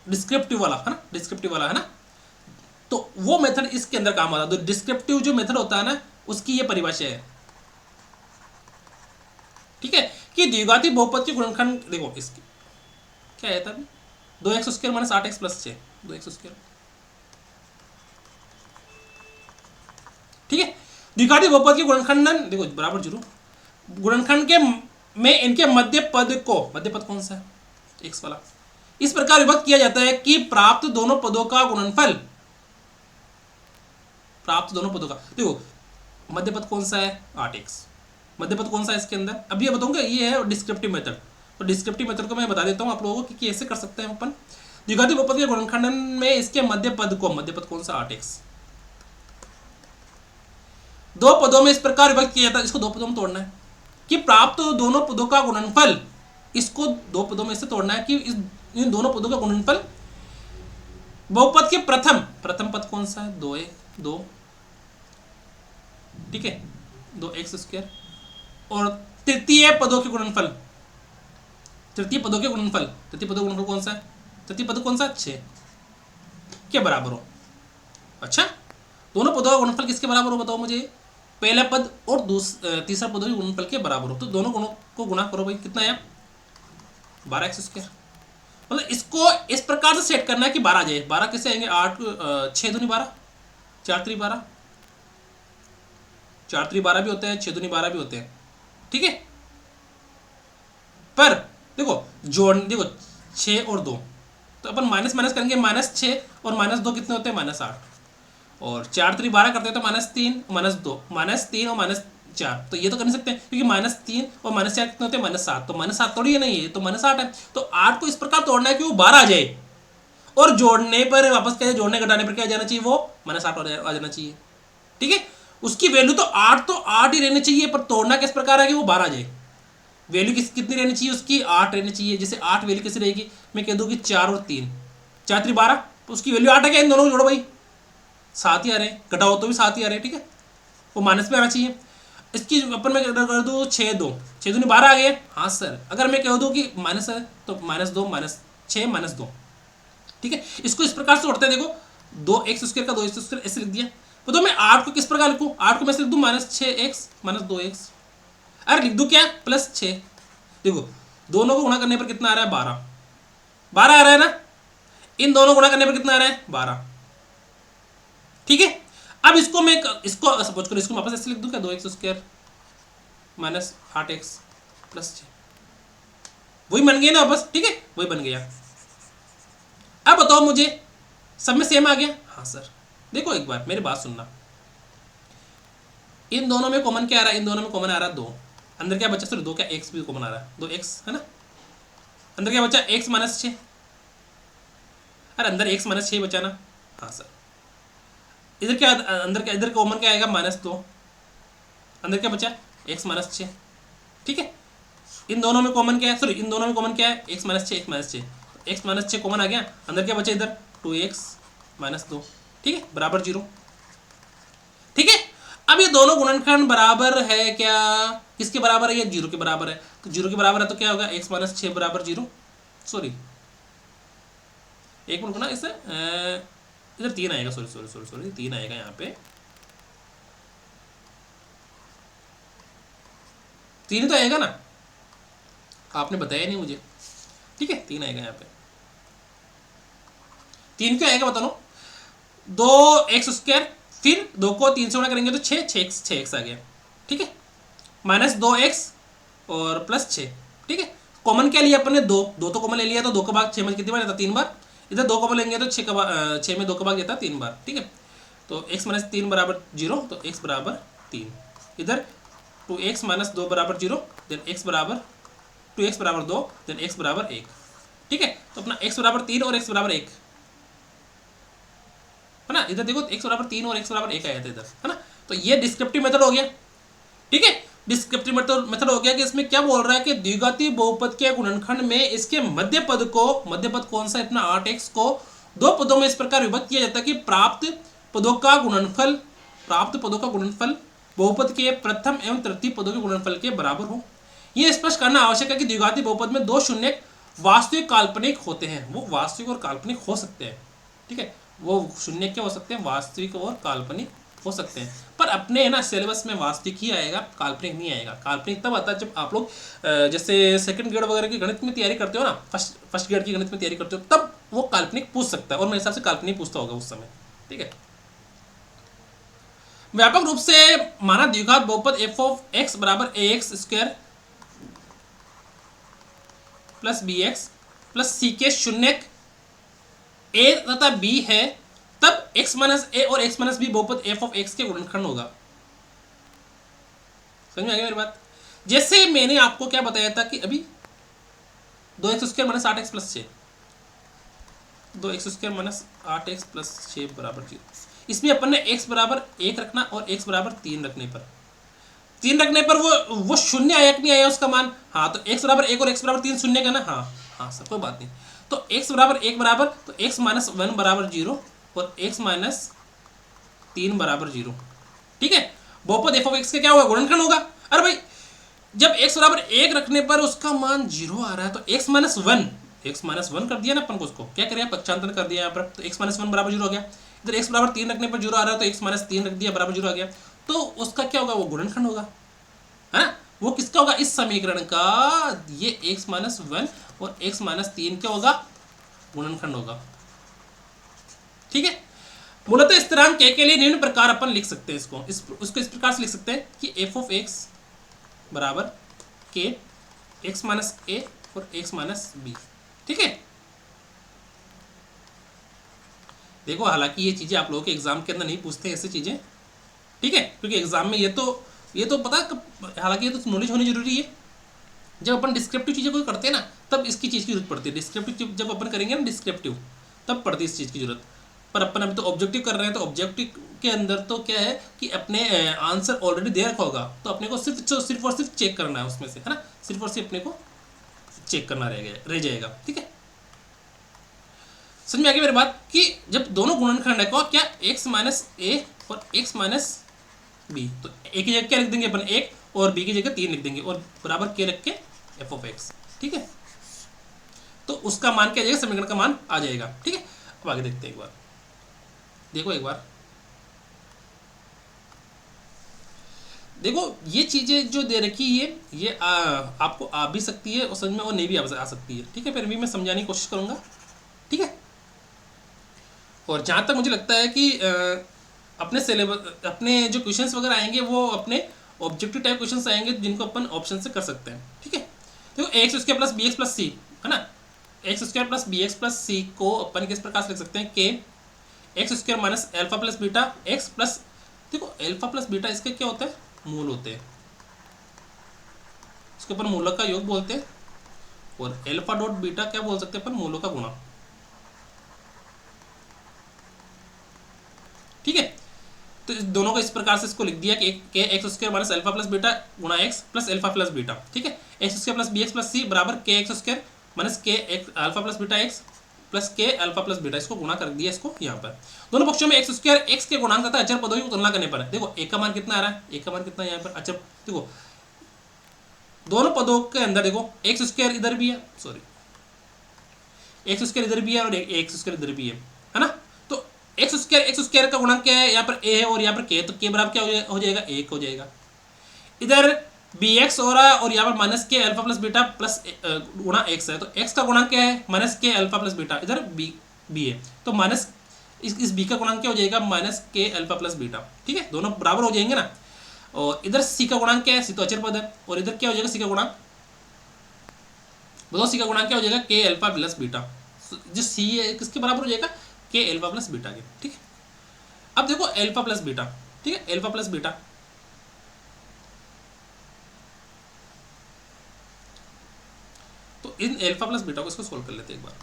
डिस्क्रिप्टिव वाला है ना, डिस्क्रिप्टिव वाला है ना, तो वो मेथड इसके अंदर काम आता है। तो डिस्क्रिप्टिव जो मेथड होता है ना, उसकी ये परिभाषा है, ठीक है, कि द्विघाती बहुपद के गुणनखंड देखो इसकी क्या है तब 2x² minus 8x plus 6, 2x², ठीक है। द्विघाती बहुपद के गुणनखंडन देखो बराबर जीरो, गुणनखंड के में इनके मध्य पद को, मध्य पद कौन सा है, एक्स वाला, इस प्रकार विभक्त किया जाता है कि प्राप्त दोनों पदों का गुणनफल, प्राप्त दोनों पदों का, देखो मध्य पद कौन सा है 8x, मध्य पद कौन सा है इसके अंदर, अभी ये बताऊंगा, ये है डिस्क्रिप्टिव मेथड, तो डिस्क्रिप्टिव मेथड को मैं बता देता हूं आप लोगों को कि कैसे कर सकते हैं अपन। द्विघाती बहुपद के गुणनखंडन में इसके मध्य पद को, मध्य पद कौन सा 8x, दो पदों में इस प्रकार विभक्त किया जाता है, इसको दो पदों में तोड़ना है कि प्राप्त दोनों पदों का गुणनफल, इसको दो पदों में से तोड़ना है कि इन दोनों पदों का गुणनफल बहुपद के प्रथम, प्रथम पद कौन सा है 2 ठीक है 2x², और तृतीय पदों के गुणनफल, तृतीय पदों के गुणनफल, तृतीय पदों का गुणनफल कौन सा है, तृतीय पद कौन सा 6 के बराबर हो। अच्छा, दोनों पदों का गुणनफल किसके बराबर हो बताओ मुझे, पहला पद और तीसरा पदों के गुणनफल के बराबर हो, तो दोनों गुणों को गुणा करो भाई, कितना आया 12x², मतलब इसको इस प्रकार से सेट करना है कि 12 आ जाए, 12 कैसे आएंगे, 8 6 दूनी 12, 4 3 12, 4 3 12 भी होते हैं, 6 दूनी 12 भी होते हैं, ठीक है। पर देखो जोड़, देखो 6 और 2, तो अपन माइनस माइनस करेंगे, -6 और -2 कितने होते हैं -8, और 4 3 12 करते हैं तो -3 -2, -3 और -4, तो ये तो कर नहीं सकते क्योंकि -3 और -4 कितने होते हैं -7, तो -7 थोड़ी है नहीं, ये तो -8 है, तो 8 को इस प्रकार तोड़ना है कि वो 12 आ जाए, और जोड़ने पर वापस क्या, जोड़ने घटाने पर क्या आ जाना चाहिए, वो -8 आ जाना चाहिए, ठीक है। उसकी वैल्यू तो 8 ही रहनी चाहिए, पर तोड़ना किस प्रकार है कि वो 12 आ जाए, वैल्यू कितनी रहनी चाहिए उसकी, 8 रहनी चाहिए। जैसे 8 वैल्यू कैसे रहेगी, मैं कह दूँ कि 4 और 3, 4 3 12, तो उसकी वैल्यू 8 है क्या, इन दोनों को जोड़ो भाई, 7 ही आ रहे हैं, घटाओ तो भी 7 ही आ रहे हैं, ठीक है, वो माइनस में आना चाहिए। इसकी अपन मैं कर दूँ 6 2, 6 दूनी 12 आ गए, हाँ सर, अगर मैं कह दूँ कि माइनस है तो -2 -6 -2, ठीक है। इसको इस प्रकार से उठते हैं, देखो 2x² का 2x² ऐसे लिख दिया, तो मैं 8 को किस प्रकार लिखूँ, 8 को मैं लिख दूँ -6x -2x, अरे लिख दूँ क्या +6, देखो दोनों को गुणा करने पर कितना आ रहा है 12, 12 आ रहा है ना, इन दोनों को गुणा करने पर कितना आ रहा है 12, ठीक है। अब इसको मैं इसको सपोज करो, इसको वापस ऐसे लिख दूं क्या, 2x² -8x +6, वही बन गया ना वापस, ठीक है, वही बन गया। अब बताओ मुझे सब में सेम आ गया, हाँ सर, देखो एक बार मेरी बात सुनना, इन दोनों में कॉमन क्या आ रहा है, इन दोनों में कॉमन आ रहा है 2, अंदर क्या बचा, सॉरी 2 क्या x भी कॉमन आ रहा है, 2x है ना, अंदर क्या बचा x -6, अरे अंदर x -6 बचा ना, हाँ सर, इधर क्या अंदर क्या, इधर कॉमन क्या आएगा -2, अंदर क्या बचा x -6, ठीक है। इन दोनों में कॉमन क्या है, सॉरी इन दोनों में कॉमन क्या है, x -6 x -6, x -6 कॉमन आ गया, अंदर क्या बचा इधर 2x -2, ठीक है, बराबर 0, ठीक है। अब ये दोनों गुणनखंड बराबर है क्या, किसके बराबर है, ये 0 के बराबर है, तो 0 के बराबर है तो क्या होगा, x -6 बराबर 0, सॉरी एक मिनट ना, इसे इधर 3 आएगा, सॉरी सॉरी सॉरी सॉरी 3 आएगा यहाँ पे, 3 तो आएगा ना, आपने बताया नहीं मुझे, ठीक है 3 आएगा यहाँ पे, 3 क्यों आएगा बता लो, 2x², फिर 2 को 3 से गुणा करेंगे तो 6x आ गया, ठीक है, -2x और +6, ठीक है। कॉमन क्या लिया अपन ने, 2 तो कॉमन ले लिया, तो 2 का भाग 6 में कितनी बार जाता, 3 बार, इधर 2 कॉमन लेंगे तो 6 में 2 का भाग जाता 3 बार, ठीक है, तो x -3 बराबर 0, तो x बराबर 3, इधर 2x -2 बराबर 0, देन x बराबर 2x बराबर 2, देन x बराबर 1, ठीक है। तो अपना x बराबर 3 और x बराबर 1 है ना, इधर देखो x बराबर 3 और x बराबर 1 आया था इधर, है ना, तो ये डिस्क्रिप्टिव मेथड हो गया, ठीक है। डिस्क्रिप्टिव मेथड हो गया कि इसमें क्या बोल रहा है कि द्विघाती बहुपद के गुणनखंड में इसके मध्य पद को, मध्य पद कौन सा है अपना 8x को, दो पदों में इस प्रकार विभक्त किया जाता है कि प्राप्त पदों का गुणनफल, प्राप्त पदों का गुणनफल बहुपद के प्रथम एवं तृतीय पदों के गुणनफल के बराबर हो। यह स्पष्ट करना आवश्यक है कि द्विघाती बहुपद में दो शून्य वास्तविक काल्पनिक होते हैं, वो वास्तविक और काल्पनिक हो सकते हैं, ठीक है, वो शून्य क्या हो सकते हैं, वास्तविक और काल्पनिक हो सकते हैं, पर अपने है ना सिलेबस में वास्तविक ही आएगा, काल्पनिक नहीं आएगा। काल्पनिक तब आता है जब आप लोग जैसे सेकंड ग्रेड वगैरह की गणित में तैयारी करते हो ना, फर्स्ट ग्रेड की गणित में तैयारी करते हो, तब वो काल्पनिक पूछ सकता है, और मेरे हिसाब से काल्पनिक पूछता होगा उस समय, ठीक है। व्यापक रूप से माना द्विघात बहुपद एफ ऑफ एक्स बराबर A X square plus B X plus C के शून्य ए तथा बी है, तब x माइनस ए और x माइनस बी बहुपद एफ ऑफ एक्स के गुणनखंड होगा। समझ में आ गया मेरी बात? जैसे मैंने आपको क्या बताया था कि अभी 2x² minus 8x plus 6, 2x² minus 8x plus 6 बराबर 0। इसमें अपन ने x बराबर 1 रखना और x बराबर 3 रखने पर, 3 रखने पर वो शून्य आया कि नहीं आया उसका मान? हाँ, तो x बराबर 1 और x बराबर 3 शून्य का ना? हाँ हाँ सब कोई बात नहीं। तो x बराबर 1 बराबर, तो x माइनस 1 बराबर 0 और x माइनस 3 बराबर 0। ठीक है, बहुपद एफ ऑफ एक्स का क्या होगा? गुणनखंड होगा। अरे भाई जब x बराबर 1 रखने पर उसका मान 0 आ रहा है, तो x माइनस 1 कर दिया ना अपन को, उसको क्या करें? पक्षांतर कर दिया यहाँ पर, तो x माइनस 1 बराबर 0 हो गया। इधर x बराबर 3 रखने पर 0 आ रहा है, तो x माइनस 3 रख दिया बराबर 0 आ गया। तो उसका क्या होगा? वो गुणनखंड होगा, है ना? वो किसका होगा? इस समीकरण का, ये x माइनस 1 और x माइनस 3 क्या होगा? गुणनखंड होगा। ठीक है, मूलतः स्थिरांक k के लिए निम्न प्रकार अपन लिख सकते हैं इसको, उसको इस प्रकार से लिख सकते हैं कि एफ ऑफ एक्स बराबर k x माइनस a और x माइनस b। ठीक है, देखो हालांकि ये चीजें आप लोगों के एग्जाम के अंदर नहीं पूछते ऐसी चीजें, ठीक है, क्योंकि एग्जाम में ये तो पता, हालांकि ये तो नॉलेज होनी जरूरी है। जब अपन डिस्क्रिप्टिव चीजें कोई करते हैं ना, तब इसकी चीज की जरूरत पड़ती है। डिस्क्रिप्टिव जब अपन करेंगे ना, डिस्क्रिप्टिव, तब पड़ती है इस चीज की जरूरत। पर अपन अभी तो ऑब्जेक्टिव कर रहे हैं, तो ऑब्जेक्टिव के अंदर तो क्या है कि अपने आंसर ऑलरेडी दे रखा होगा, तो अपने को सिर्फ और सिर्फ चेक करना है उसमें से, है ना? सिर्फ और सिर्फ अपने को चेक करना रह जाएगा। ठीक है, समझ में आ गई मेरी बात? कि जब दोनों गुणनखंड है, क्या x माइनस ए और x माइनस बी, तो a की जगह क्या लिख देंगे अपन? 1 और b की जगह 3 लिख देंगे और बराबर k रख के एफ ऑफ एक्स। ठीक है, तो उसका मान क्या आ जाएगा? समीकरण का मान आ जाएगा। ठीक है, अब आगे देखते हैं एक बार, देखो एक बार देखो, ये चीजें जो दे रखी है ये आपको आ भी सकती है और समझ में और नहीं भी आ सकती है। ठीक है, फिर भी मैं समझाने की कोशिश करूंगा। ठीक है, और जहाँ तक मुझे लगता है कि अपने सिलेबस, अपने जो क्वेश्चंस वगैरह आएंगे वो अपने ऑब्जेक्टिव टाइप क्वेश्चंस आएंगे, जिनको अपन ऑप्शन से कर सकते हैं। ठीक है, देखो X square plus B X plus C, है ना? X square plus B X plus C को अपन किस प्रकार से लिख सकते हैं? K X square minus alpha plus beta X plus, देखो एल्फा प्लस बीटा इसके क्या होता है? मूल होते हैं, इसके अपन मूलों का योग बोलते हैं। और एल्फा डॉट बीटा क्या बोल सकते हैं अपन? मूलों का गुणा। ठीक है, तो इस दोनों को इस प्रकार से इसको लिख दिया कि X square minus alpha plus beta गुणा X plus alpha plus beta. ठीक है, X square plus B X plus C बराबर K X square minus K alpha plus beta X plus K alpha plus beta, इसको गुणा कर दिया इसको यहाँ पर। दोनों पक्षों में एक्स स्क्वायर एक्स के गुणांक तथा अचर पदों की तुलना करने पर देखो एक का मान कितना आ रहा है? एक का मान कितना है यहाँ पर? अचर, देखो दोनों पदों के अंदर देखो एक्स स्क्वायर इधर भी है, सॉरी एक्स स्क्वायर इधर भी है और एक्स स्क्वायर इधर भी है ना? तो एक्स स्क्वायर का गुणांक क्या है? यहाँ पर ए है और यहाँ पर के, तो के बराबर क्या हो जाएगा? 1 हो जाएगा। इधर बी एक्स हो रहा है और यहाँ पर minus K alpha plus beta plus गुणा एक्स है, तो एक्स का गुणांक क्या है? Minus K alpha plus beta, इधर बी है, तो माइनस इस बी का गुणांक क्या हो जाएगा? Minus K alpha plus beta. ठीक है, दोनों बराबर हो जाएंगे ना। और इधर सी का गुणांक क्या है? सी तो अचर पद है, और इधर क्या हो जाएगा? सी का गुणांक, बताओ सी का गुणांक क्या हो जाएगा? के अल्फा प्लस बीटा। जो सी है किसके बराबर हो जाएगा? के अल्फा प्लस बीटा के। ठीक है, अब देखो अल्फा प्लस बीटा, ठीक है, अल्फा प्लस बीटा, तो इन अल्फा प्लस बीटा को इसको सोल्व कर लेते हैं एक बार।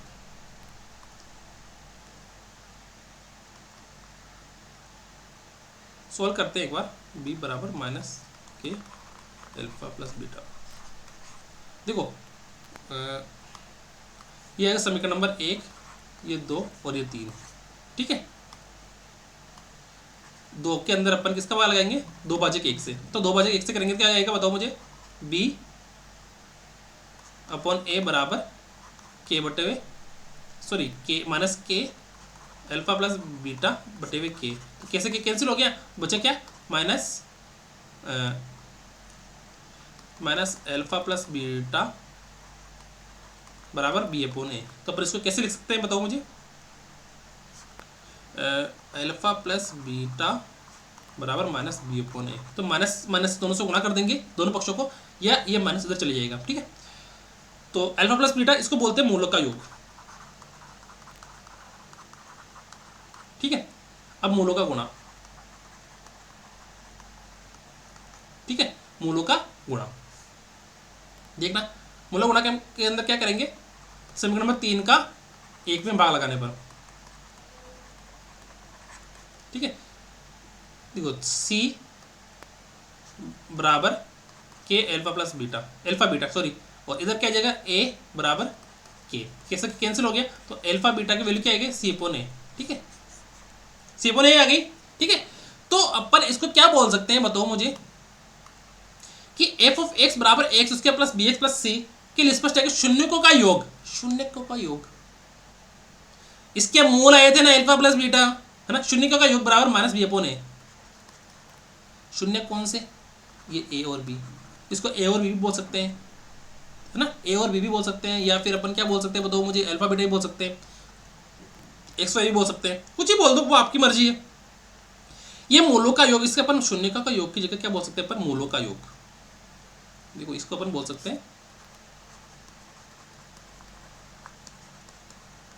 सोल्व करते हैं एक बार, b बराबर minus K alpha plus beta. देखो ये है समीकरण नंबर 1, ये 2 और ये 3। ठीक है, 2 के अंदर अपन किसका मान लगाएंगे? 2 भाजक 1 से, तो 2 भाजक 1 से करेंगे क्या आएगा? बताओ मुझे। b अपॉन ए बराबर के बटे हुए, सॉरी के minus K alpha plus beta बटे हुए के, तो कैसे के कैंसिल हो गया? बचा क्या? माइनस अल्फा प्लस बीटा बराबर बी अपॉन ए। तो पर इसको कैसे लिख सकते हैं बताओ मुझे? अल्फा प्लस बीटा बराबर माइनस बी अपॉन ए। तो माइनस माइनस दोनों से गुणा कर देंगे दोनों पक्षों को, या ये माइनस इधर चले जाएगा, ठीक है। तो अल्फा प्लस बीटा इसको बोलते हैं मूलों का योग, ठीक है। अब मूलों का गुणा, ठीक है, मूलों का गुणा देखना। मूलों गुणा के अंदर क्या करेंगे, समीकरण नंबर 3 का 1 में भाग लगाने पर, ठीक है। देखो सी बराबर के alpha plus beta, alpha beta sorry, और इधर क्या आ जाएगा ए बराबर के, कैसे कैंसिल हो गया, तो अल्फा बीटा की वैल्यू क्या आएगी सी अपॉन ए, ठीक है, सी अपॉन ए आ गई, ठीक है। तो अपन इसको क्या बोल सकते हैं बताओ मुझे, कि एफ ऑफ एक्स बराबर X square plus B X plus C के लिए स्पष्ट है कि शून्यकों का योग, शून्यकों का योग, इसके मूल आए थे ना अल्फा प्लस बीटा, है ना, शून्यकों का योग बराबर माइनस बी अपॉन ए। शून्य कौन से, ये ए और बी, इसको ए और बी भी बोल सकते हैं, है ना, ए और बी भी बोल सकते हैं, या फिर अपन क्या बोल सकते हैं बताओ मुझे, अल्फा बीटा भी बोल सकते हैं, एक्स वाई भी बोल सकते हैं, कुछ ही बोल दो, वो आपकी मर्जी है। ये मूलों का योग, इसके अपन शून्यकों का योग की जगह क्या बोल सकते हैं अपन, मूलों का योग। देखो इसको अपन बोल सकते हैं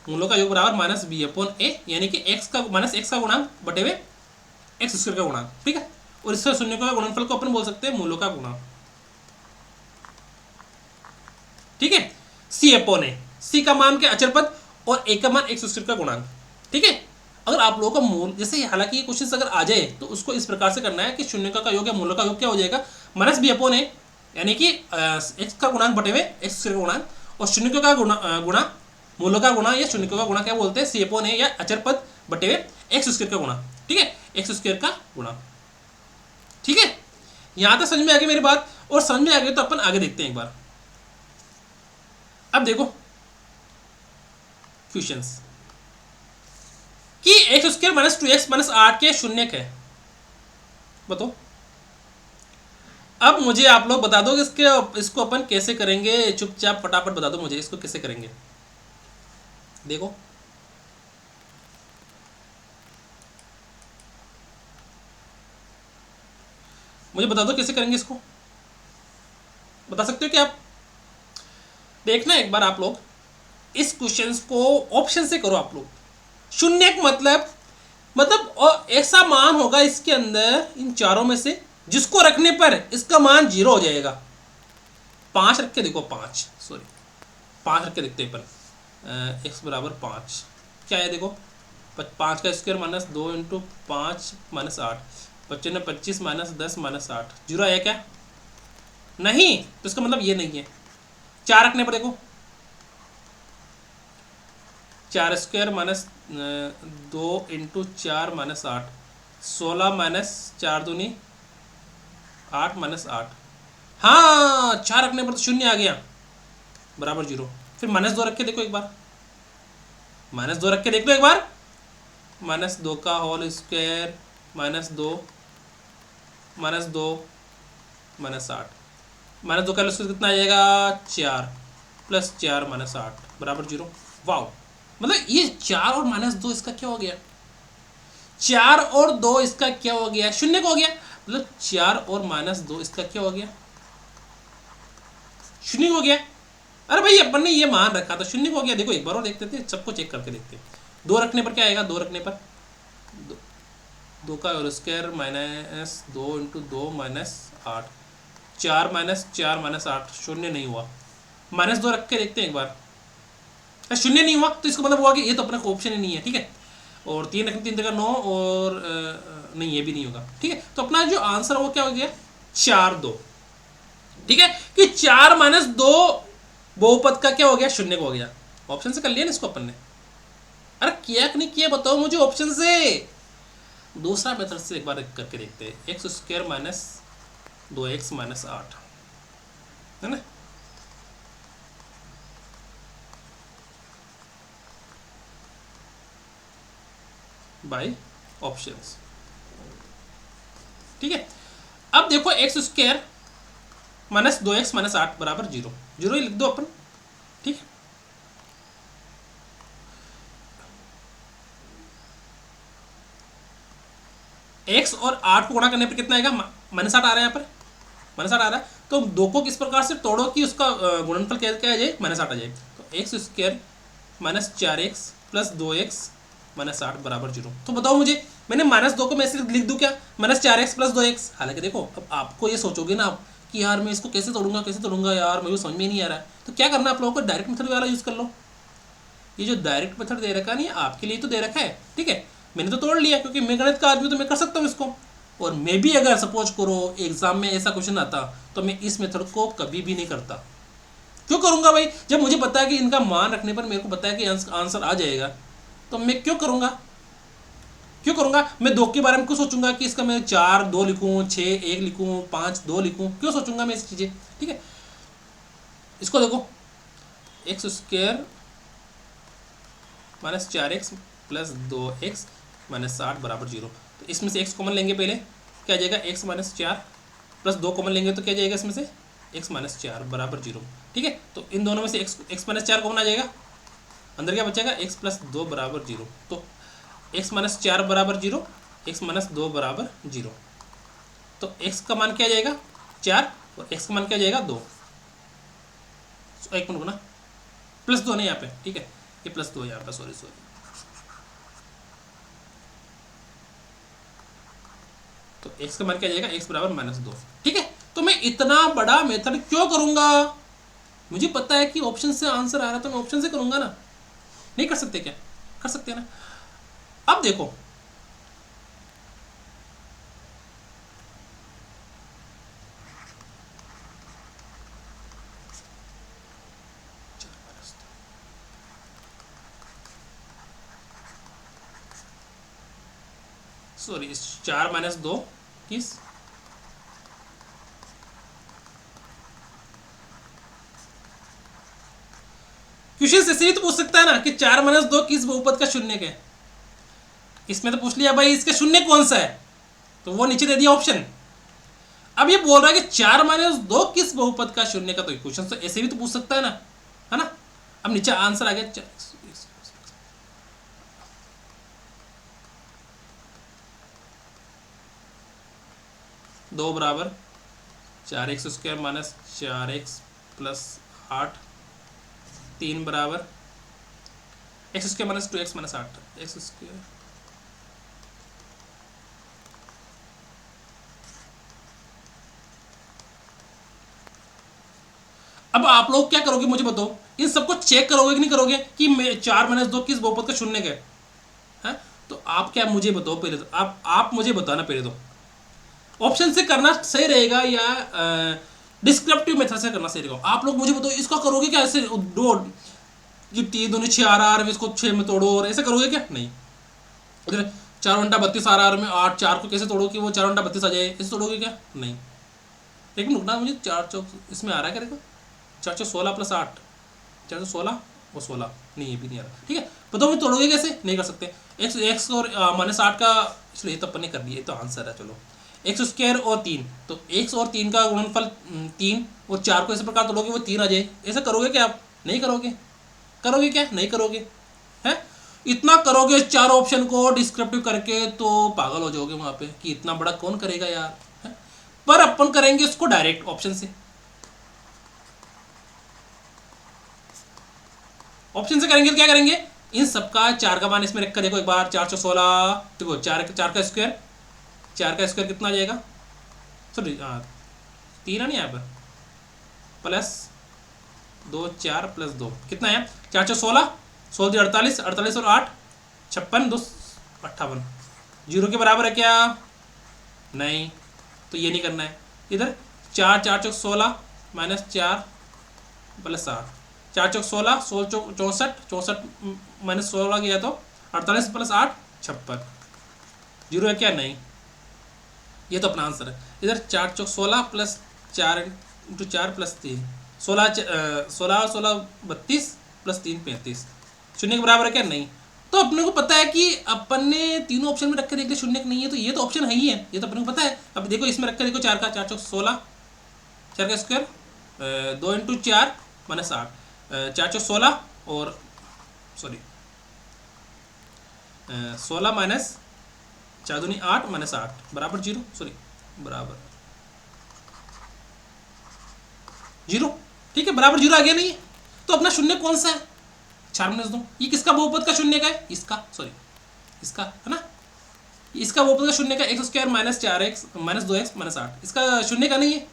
मूलों का योग बराबर माइनस बी अपॉन ए, यानी कि एक्स का माइनस एक्स का गुणांक बटे हुए एक्स स्क्वायर का गुणांक, ठीक है। और इससे शून्यकों का गुणनफल को अपन बोल सकते हैं मूलों का गुणा, ठीक है। सी अपॉन ए, सी का मान क्या अचर पद, और ए का मान एक्स स्क्वायर का गुणांक, ठीक है। अगर आप लोगों का मूल, जैसे हालांकि ये क्वेश्चन अगर आ जाए तो उसको इस प्रकार से करना है कि शून्यकों का योग या मूलों का योग क्या हो जाएगा, माइनस बी अपॉन ए, यानी कि एक्स का गुणांक बटे हुए एक्स स्क्वायर का गुणांक, और शून्यकों का गुणा मूलों का गुणा या शून्यकों का गुणा क्या बोलते हैं, सी अपॉन ए, या अचर पद बटे हुए एक्स स्क्वायर का गुणा, ठीक है, एक्स स्क्वायर का गुणा, ठीक है। यहां तक समझ में आ गई मेरी बात, और समझ में आ गई तो अपन आगे देखते हैं एक बार। अब देखो क्वेश्चंस कि X square minus 2x minus 8 के शून्यक है, बताओ। अब मुझे आप लोग बता दो कि इसको अपन कैसे करेंगे, चुपचाप फटाफट बता दो मुझे इसको कैसे करेंगे। देखो मुझे बता दो कैसे करेंगे इसको, बता सकते हो क्या आप? देखना एक बार आप लोग इस क्वेश्चन को ऑप्शन से करो आप लोग। शून्यक मतलब और ऐसा मान होगा इसके अंदर इन चारों में से जिसको रखने पर इसका मान 0 हो जाएगा। 5 रख के देखो, 5 सॉरी 5 रख के देखते हैं पर एक्स बराबर 5 क्या है, देखो 5 का square minus 2 into 5 minus 8, 55 25 minus 10 minus 8, 0 आया क्या? नहीं, तो इसका मतलब ये नहीं है। 4 रखने पर देखो, 4 square minus 2 into 4 minus 8, 16 minus 4 दूनी 8 माइनस 8, हाँ 4 रखने पर तो 0 आ गया बराबर 0। फिर -2 रख के देखो एक बार, -2 रख के देख लो एक बार, -2 का होल स्क्वायर -2 -2 माइनस 8, -2 का स्क्वायर कितना आ जाएगा 4 प्लस 4 माइनस 8 बराबर 0। वाओ, मतलब ये 4 और -2 इसका क्या हो गया, 4 और 2 इसका क्या हो गया, शून्य को हो गया। मतलब 4 और -2 इसका क्या हो गया, शून्य हो गया। अरे भाई अपन ने ये मान रखा था, शून्य हो गया। देखो एक बार और देखते थे, सबको चेक करके देखते हैं। 2 रखने पर क्या आएगा, 2 रखने पर 2 का whole square -2 into 2 minus 8, 4 minus 4 minus 8, शून्य नहीं हुआ। -2 रख के देखते हैं एक बार, शून्य नहीं हुआ तो इसको मतलब हुआ कि ये तो अपना ऑप्शन ही नहीं है, ठीक है। और 3 रखने 3 9 और नहीं ये भी नहीं होगा, ठीक है। तो अपना जो आंसर वो क्या हो गया 4 2, ठीक है, कि 4 - 2 बहुपद का क्या हो गया, शून्य को हो गया। ऑप्शन से कर लिया ना इसको अपन ने। अरे किया कि नहीं किया बताओ मुझे ऑप्शन से। दूसरा मेथड से एक बार करके देखते हैं, x square minus 2x minus 8, है ना, बाय ऑप्शंस, ठीक है। अब देखो X square minus 2x minus 8 बराबर 0, 0 ही लिख दो अपन, ठीक है। एक्स और 8 को गुणा करने पर कितना आएगा, -8 आ रहा है यहाँ पर, -8 आ रहा है। तो दो को किस प्रकार से तोड़ो कि उसका गुणनफल क्या क्या आ जाए, -8 आ जाए। तो x square -4x plus 2x -8 बराबर 0। तो बताओ मुझे, मैंने -2 को मैं ऐसे लिख दूँ क्या, -4x प्लस 2x। हालांकि देखो अब आपको ये सोचोगे ना आप कि यार मैं इसको कैसे तोड़ूंगा यार, मुझे समझ में नहीं आ रहा है। तो क्या करना है आप लोगों को, डायरेक्ट मेथड वाला यूज़ कर लो। ये जो डायरेक्ट मेथड दे रखा नहीं, आपके लिए तो दे रखा है, ठीक है। मैंने तो तोड़ लिया क्योंकि मैं गणित का आदमी, तो मैं कर सकता हूँ इसको। और मैं भी अगर सपोज करो एग्जाम में ऐसा क्वेश्चन आता तो मैं इस मेथड को कभी भी नहीं करता। क्यों करूंगा भाई, जब मुझे पता है कि इनका मान रखने पर मेरे को पता है कि आंसर आ जाएगा, तो मैं क्यों करूंगा, मैं 2 के बारे में क्यों सोचूंगा कि इसका मैं 4 2 लिखूं, 6 1 लिखूं, 5 2 लिखूं, क्यों सोचूंगा मैं ऐसी चीज़ें, ठीक है। इसको देखो, X square -4x plus 2x -8 बराबर 0। तो इसमें से x कॉमन लेंगे, पहले क्या आ जाएगा, x -4 प्लस 2 कॉमन लेंगे तो क्या जाएगा इसमें से, x -4 बराबर 0, ठीक है। तो इन दोनों में से x -4 कॉमन आ जाएगा, अंदर क्या बचेगा, x प्लस 2 बराबर 0। तो x -4 बराबर 0, x -2 बराबर 0। तो x का मान क्या आ जाएगा, 4, और x का मान क्या आ जाएगा, 2। एक मिनट ना, +2 नहीं यहाँ पे, ठीक है, ये +2 यहाँ पे, सॉरी। तो x का मान क्या आ जाएगा, x बराबर -2, ठीक है। तो मैं इतना बड़ा मेथड क्यों करूंगा, मुझे पता है कि ऑप्शन से आंसर आ रहा है तो मैं ऑप्शन से करूंगा ना। नहीं कर सकते क्या, कर सकते हैं ना। अब देखो, सॉरी, 4 -2 किस, क्वेश्चन ऐसे ही तो पूछ सकता है ना कि 4 -2 किस बहुपद का शून्य है। इसमें तो पूछ लिया भाई इसका शून्य कौन सा है, तो वो नीचे दे दिया ऑप्शन। अब ये बोल रहा है कि 4 -2 किस बहुपद का शून्य का, तो क्वेश्चन तो ऐसे भी तो पूछ सकता है ना। अब नीचे आंसर आ गया 2 बराबर 4x स्क्वायर -4x प्लस 8, 3 बराबर x square -2x -8, x square अब आप लोग क्या करोगे मुझे बताओ, इन सबको चेक करोगे कि नहीं करोगे कि 4 -2 किस बहुपद का शून्य है। तो आप क्या मुझे बताओ पहले, तो आप मुझे बताना पहले, तो ऑप्शन से करना सही रहेगा या डिस्क्रिप्टिव मेथड से करना सही रहेगा। आप लोग मुझे बताओ इसका करोगे क्या, ऐसे दो ये 3 दूनी 6 आ रहा है, इसको 6 में तोड़ो और ऐसे करोगे क्या, नहीं। इधर 4 घंटा 32 आ रहा है, 8 4 को कैसे तोड़ो कि वो 4 घंटा 32 आ जाए, ऐसे तोड़ोगे क्या, नहीं। लेकिन रुकना, मुझे 4 चौक इसमें आ रहा है क्या, देखो 4 चौक 16 + 8, 4 चौक 16 और 16, नहीं ये भी नहीं आ रहा, ठीक है। बताओ मुझे तोड़ोगे कैसे, नहीं कर सकते। एक्स और -8 का, इसलिए तो अपन ने कर दिया, ये तो आंसर है। चलो एक्स स्क्वायर और 3, तो x और 3 का गुणनफल 3 और 4 को इस प्रकार तोड़ोगे वो 3 आ जाए, ऐसा करोगे क्या आप, नहीं करोगे, करोगे क्या, नहीं करोगे, हैं। इतना करोगे 4 ऑप्शन को डिस्क्रिप्टिव करके तो पागल हो जाओगे वहाँ पे कि इतना बड़ा कौन करेगा यार, है? पर अपन करेंगे उसको डायरेक्ट ऑप्शन से, ऑप्शन से करेंगे तो क्या करेंगे, इन सबका 4 का मान इसमें रखकर देखो एक बार, 4 16, देखो 4 का स्क्वायर, 4 का स्क्वायर कितना आ जाएगा, सॉरी 3 है नहीं यहाँ पर, प्लस 2 4 + 2 कितना है, 4 4 16, 16 48, 48 और 8 56, 2 58, 0 के बराबर है क्या, नहीं। तो ये नहीं करना है, इधर 4 4 चौक 16 -4 + 8, 4 चौक 16, 16 चौक 64, 64 -16 गया तो 48 + 8 56, 0 है क्या, नहीं। ये तो अपना आंसर है। इधर 4 चौक 16 + 4 × 4 + 3, 16 16 16 32 + 3 35, शून्य के बराबर है क्या, नहीं। तो अपने को पता है कि अपन ने तीनों ऑप्शन में रखकर देखिए शून्य नहीं है, तो ये तो ऑप्शन है ही है, ये तो अपने को पता है। अब देखो इसमें रखकर देखो 4 का, 4 चौक 16, 4 का स्क्वायर 2 × 4 -8, 4 चौक 16 और सॉरी 16 - 4 दूनी 8 माइनस 8 बराबर 0, सॉरी बराबर 0। ठीक है, बराबर 0 आ गया नहीं। तो अपना शून्य कौन सा है? 4 माइनस 2। ये किसका बहुपद का शून्य का है? इसका, सॉरी इसका है ना, इसका बहुपद का शून्य का x square minus 4x minus 2x minus 8, इसका शून्य का नहीं है।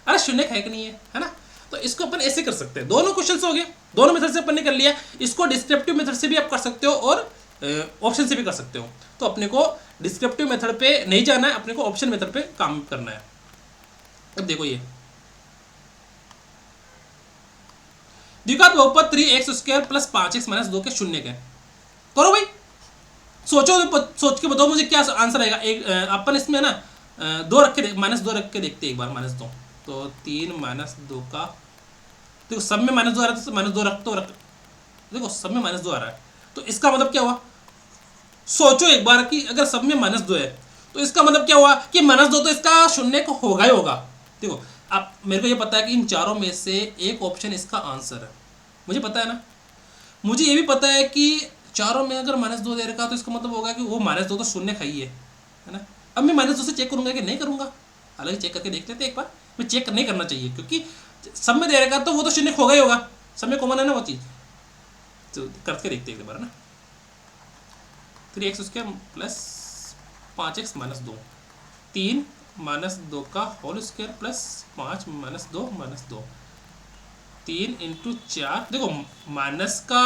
अरे शून्य का है कि नहीं है ना। तो इसको अपन ऐसे कर सकते हैं, दोनों क्वेश्चन हो गए, दोनों मेथड से अपन ने कर लिया। इसको डिस्क्रिप्टिव मेथड से भी आप कर सकते हो और ऑप्शन से भी कर सकते हो। तो अपने को डिस्क्रिप्टिव मेथड पे नहीं जाना है, अपने को ऑप्शन मेथड पे काम करना है। अब देखो ये द्विघात बहुपद 3x square plus 5x minus 2 के शून्य के। करो भाई, सोच के बताओ मुझे क्या आंसर आएगा। एक अपन इसमें ना 2 रख के माइनस 2 रख के देखते हैं एक बार, माइनस 2। तो 3 माइनस 2 का, देखो सब में माइनस 2 आ रहा है तो माइनस 2 रख, देखो सब में माइनस 2 आ रहा है। तो इसका मतलब क्या हुआ, सोचो एक बार कि अगर सब में माइनस 2 है तो इसका मतलब क्या हुआ कि माइनस 2 तो इसका शून्य को होगा ही होगा। देखो अब मेरे को ये पता है कि इन चारों में से एक ऑप्शन इसका आंसर है, मुझे पता है ना। मुझे ये भी पता है कि चारों में अगर माइनस 2 दे रखा तो इसका मतलब होगा कि वो माइनस 2 तो शून्य खाई है ना। अब मैं माइनस 2 से चेक करूंगा कि नहीं करूंगा, हालांकि चेक करके देख लेते एक बार। मैं चेक नहीं करना चाहिए क्योंकि सब में दे रखा तो वो तो शून्य होगा ही होगा, सब में कॉमन है ना वो चीज़। तो करके देखते एक बार ना। 3x square plus 5x minus 2, 3 minus 2 का whole square plus 5 minus 2 minus 2, 3 into 4। देखो माइनस का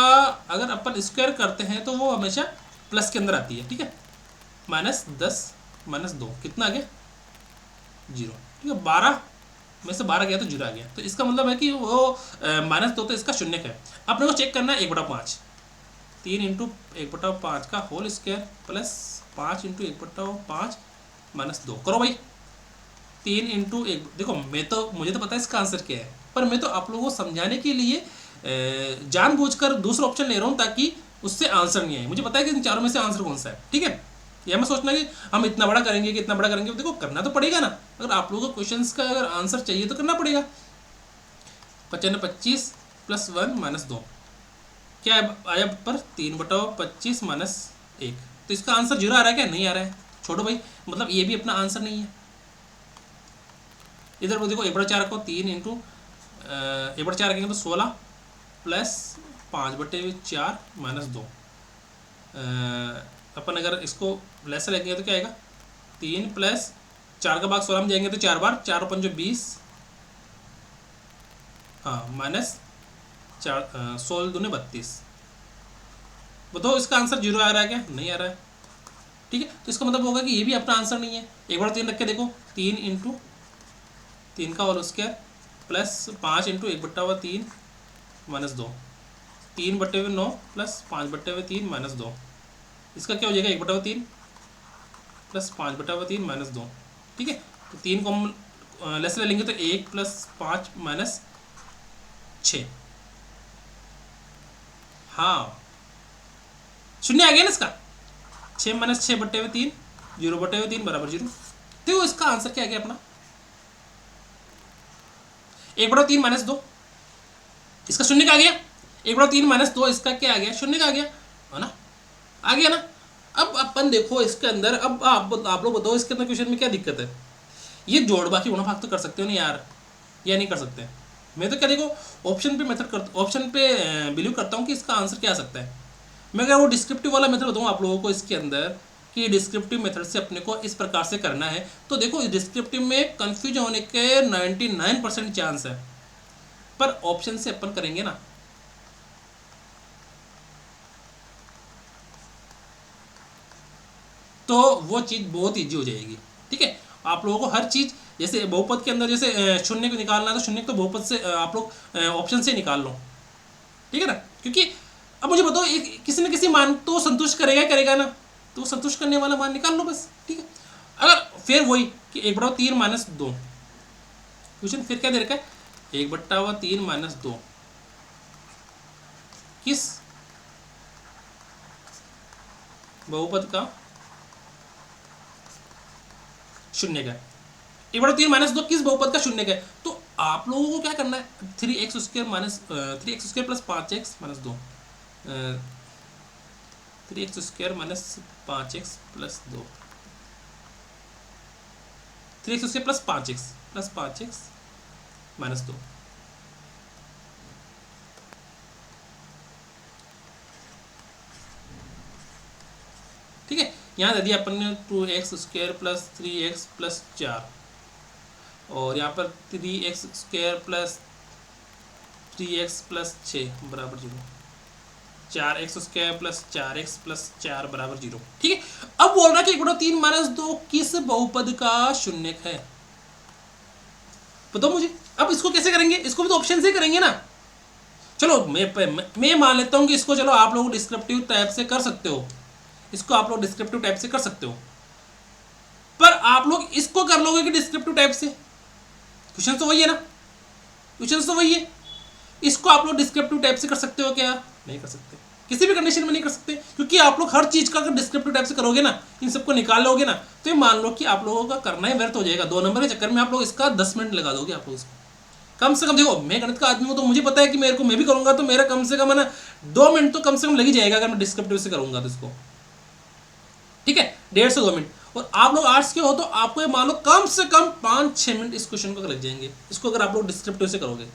अगर अपन स्क्वायर करते हैं तो वो हमेशा प्लस के अंदर आती है, ठीक है। माइनस 10 माइनस 2 कितना आ गया? 0। ठीक है, 12 में से 12 गया तो 0 आ गया। तो इसका मतलब है कि वो माइनस 2 तो इसका शून्य है। अपने को चेक करना है 1/5, 3 इंटू 1/5 का whole square plus 5 into 1/5 minus 2। करो भाई, 3 इंटू 1। देखो मुझे तो पता है इसका आंसर क्या है, पर मैं तो आप लोगों को समझाने के लिए जानबूझकर दूसरा ऑप्शन ले रहा हूँ ताकि उससे आंसर नहीं आए। मुझे पता है कि इन चारों में से आंसर कौन सा है, ठीक है। यह मैं सोचना कि हम इतना बड़ा करेंगे कि इतना बड़ा करेंगे, देखो करना तो पड़ेगा ना। अगर आप लोगों को क्वेश्चन का अगर आंसर चाहिए तो करना पड़ेगा। 95 25 प्लस 1 माइनस 2 क्या आया पर 3/25 माइनस 1। तो इसका आंसर 0 आ रहा है क्या? नहीं आ रहा है, छोड़ो भाई, मतलब ये भी अपना आंसर नहीं है। इधर देखो 1/4 को 3 इंटू 1/4 रखेंगे तो 16 प्लस 5/4 माइनस 2। अपन अगर इसको लेस लेंगे तो क्या आएगा? 3 प्लस 4 का भाग 16 में जाएंगे तो 4 बार, 4 और 5 20, हाँ माइनस 4 16 दूने 32। बताओ इसका आंसर 0 आ रहा है क्या? नहीं आ रहा है, ठीक है। तो इसका मतलब होगा कि ये भी अपना आंसर नहीं है। 1/3 रख के देखो, 3 इंटू 3 का whole square plus 5 into 1/3 minus 2, 3/9 plus 5/3 minus 2। इसका क्या हो जाएगा? 1/3 प्लस 5/3 माइनस 2, ठीक है। तो 3 को लेस ले लेंगे तो 1 प्लस 5 माइनस 6, हाँ शून्य आ गया ना इसका। 6 माइनस 6/3 0/3 बराबर 0। तो इसका आंसर क्या आ गया अपना? 1/3 माइनस 2, इसका शून्य का आ गया। 1/3 माइनस 2 इसका क्या आ गया? शून्य का आ गया, है ना, आ गया ना। अब अपन देखो इसके अंदर, अब आप लोग बताओ इसके अंदर क्वेश्चन में क्या दिक्कत है? ये जोड़ बाकी गुणा भाग तो कर सकते हो ना यार, या नहीं कर सकते? मैं तो क्या देखो ऑप्शन पे मेथड करता, ऑप्शन पे बिलीव करता हूँ कि इसका आंसर क्या आ सकता है। मैं अगर वो डिस्क्रिप्टिव वाला मेथड बताऊँ आप लोगों को इसके अंदर कि डिस्क्रिप्टिव मेथड से अपने को इस प्रकार से करना है, तो देखो डिस्क्रिप्टिव में कंफ्यूज होने के 99% चांस है, पर ऑप्शन से अपन करेंगे ना तो वो चीज़ बहुत ईजी हो जाएगी, ठीक है। आप लोगों को हर चीज़, जैसे बहुपद के अंदर जैसे शून्य को निकालना है तो शून्य को तो बहुपद से आप लोग ऑप्शन से निकाल लो, ठीक है ना। क्योंकि अब मुझे बताओ किसी न किसी मान तो संतुष्ट करेगा ही करेगा ना, तो संतुष्ट करने वाला मान निकाल लो बस, ठीक है। अगर फिर वही कि 1/3 माइनस 2 क्वेश्चन फिर क्या दे रखा है? 1/3 माइनस 2 किस बहुपद का शून्य का? 1/3 माइनस 2 किस बहुपद का शून्य का है? तो आप लोगों को क्या करना है? 3x square minus 3x square plus 5x minus 2, 3x square minus 5x plus 2, 3x square plus 5x minus 2। ठीक है, यहाँ दे दिया अपन ने 2x square plus 3x plus 4, और यहाँ पर 3x square plus 3x plus 6 बराबर 0, 4x square plus 4x plus 4 बराबर 0। ठीक है, अब बोल रहा है कि 1/3 माइनस 2 किस बहुपद का शून्यक है, बताओ मुझे। अब इसको कैसे करेंगे, इसको भी तो ऑप्शन से करेंगे ना। चलो मैं मान लेता हूँ कि इसको चलो आप लोग डिस्क्रिप्टिव टाइप से कर सकते हो, इसको आप लोग डिस्क्रिप्टिव टाइप से कर सकते हो, पर आप लोग इसको कर लोगे कि डिस्क्रिप्टिव टाइप से, क्वेश्चन तो वही है ना, क्वेश्चन तो वही है। इसको आप लोग डिस्क्रिप्टिव टाइप से कर सकते हो क्या, नहीं कर सकते, किसी भी कंडीशन में नहीं कर सकते, क्योंकि आप लोग हर चीज का अगर डिस्क्रिप्टिव टाइप से करोगे ना, इन सबको निकाल लोगे ना, तो ये मान लो कि आप लोगों का करना ही व्यर्थ हो जाएगा। 2 नंबर के चक्कर में आप लोग इसका 10 मिनट लगा दोगे आप लोग इसको। कम से कम देखो, मैं गणित का आदमी हूँ तो मुझे पता है कि मेरे को, मैं भी करूंगा तो मेरा कम से कम है ना 2 मिनट तो कम से कम लग ही जाएगा अगर मैं डिस्क्रिप्टिव से करूंगा तो इसको। ठीक है, 1.5 से 2 मिनट, और आप लोग आर्ट्स के हो तो आपको ये मान लो कम से कम 5-6 मिनट इस क्वेश्चन को लग जाएंगे, इसको अगर आप लोग डिस्क्रिप्टिव से करोगे।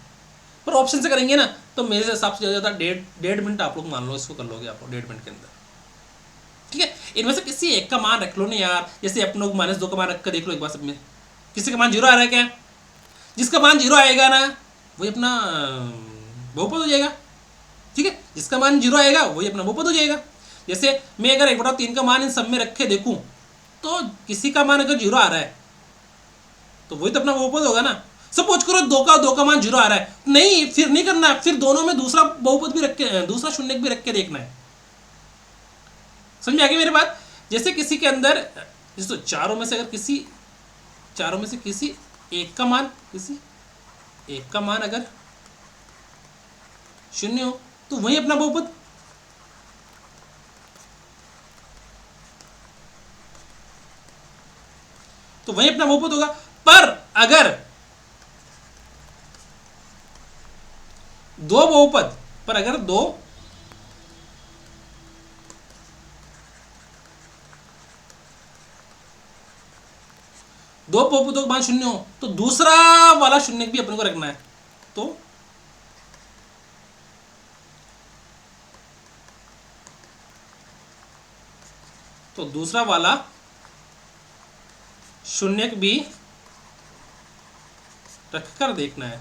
पर ऑप्शन से करेंगे ना तो मेरे हिसाब से ज़्यादा 1.5 मिनट आप लोग मान लो इसको कर लोगे आप लोग 1.5 मिनट के अंदर। ठीक है, इनमें से किसी एक का मान रख लो ना यार, जैसे अपने लोग -2 का मान रख कर देख लो एक बार सब में, किसी का मान 0 आ रहा है क्या, जिसका मान 0 आएगा ना वही अपना बहुपद हो जाएगा। ठीक है, जिसका मान 0 आएगा वही अपना बहुपद हो जाएगा। जैसे मैं अगर 1/3 का मान इन सब में रख के देखूं तो किसी का मान अगर 0 आ रहा है तो वही तो अपना बहुपद होगा ना। सपोज करो 2 का मान 0 आ रहा है, नहीं फिर नहीं करना है, फिर दोनों में दूसरा बहुपद भी रख के, दूसरा शून्य भी रख के देखना है। समझ में आ गई मेरी बात। जैसे किसी के अंदर, जैसे चारों में से किसी एक का मान, किसी एक का मान अगर 0 हो तो वही अपना बहुपद, तो वही अपना बहुपद होगा। पर अगर 2 बहुपद, पर अगर 2 बहुपदों का मान 0 हो तो दूसरा वाला शून्य भी अपने को रखना है। तो दूसरा वाला शून्य भी रखकर देखना है।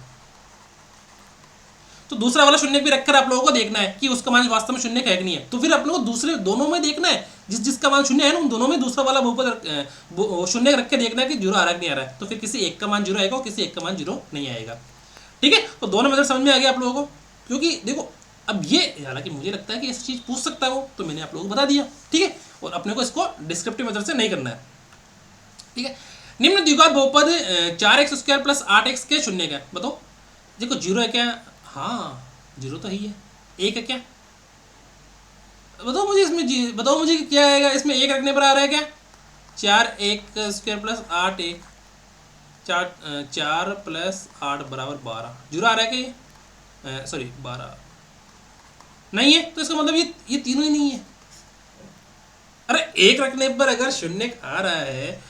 तो दूसरा वाला शून्य भी रखकर आप लोगों को देखना है कि उसका मान वास्तव में शून्य है कि नहीं है। तो फिर आप लोगों को दूसरे दोनों में देखना है, जिसका मान 0 है ना उन दोनों में दूसरा वाला बहुपद शून्य रख के देखना है कि 0 आ रहा है कि नहीं आ रहा है। तो फिर किसी एक का मान 0 आएगा और किसी एक का मान 0 नहीं आएगा। ठीक है, तो दोनों मेथड समझ में आ गया आप लोगों को। क्योंकि देखो अब ये, हालांकि मुझे लगता है कि ऐसी चीज पूछ सकता है वो, तो मैंने आप लोगों को बता दिया। ठीक है, और अपने को इसको डिस्क्रिप्टिव मेथड से नहीं करना है। ठीक है, निम्न द्विघात बहुपद 4x स्क्वायर प्लस 8x के शून्य का, बताओ। देखो 0 है क्या, हाँ 0 तो ही है। 1 है क्या, बताओ मुझे इसमें, बताओ मुझे क्या आएगा इसमें। 1 रखने पर आ रहा है क्या, 4x स्क्वायर प्लस 8 4 प्लस 8 बराबर 12। 0 आ रहा है क्या ये, सॉरी 12 नहीं है, तो इसका मतलब ये तीनों ही नहीं है। अरे 1 रखने पर अगर शून्य आ रहा है,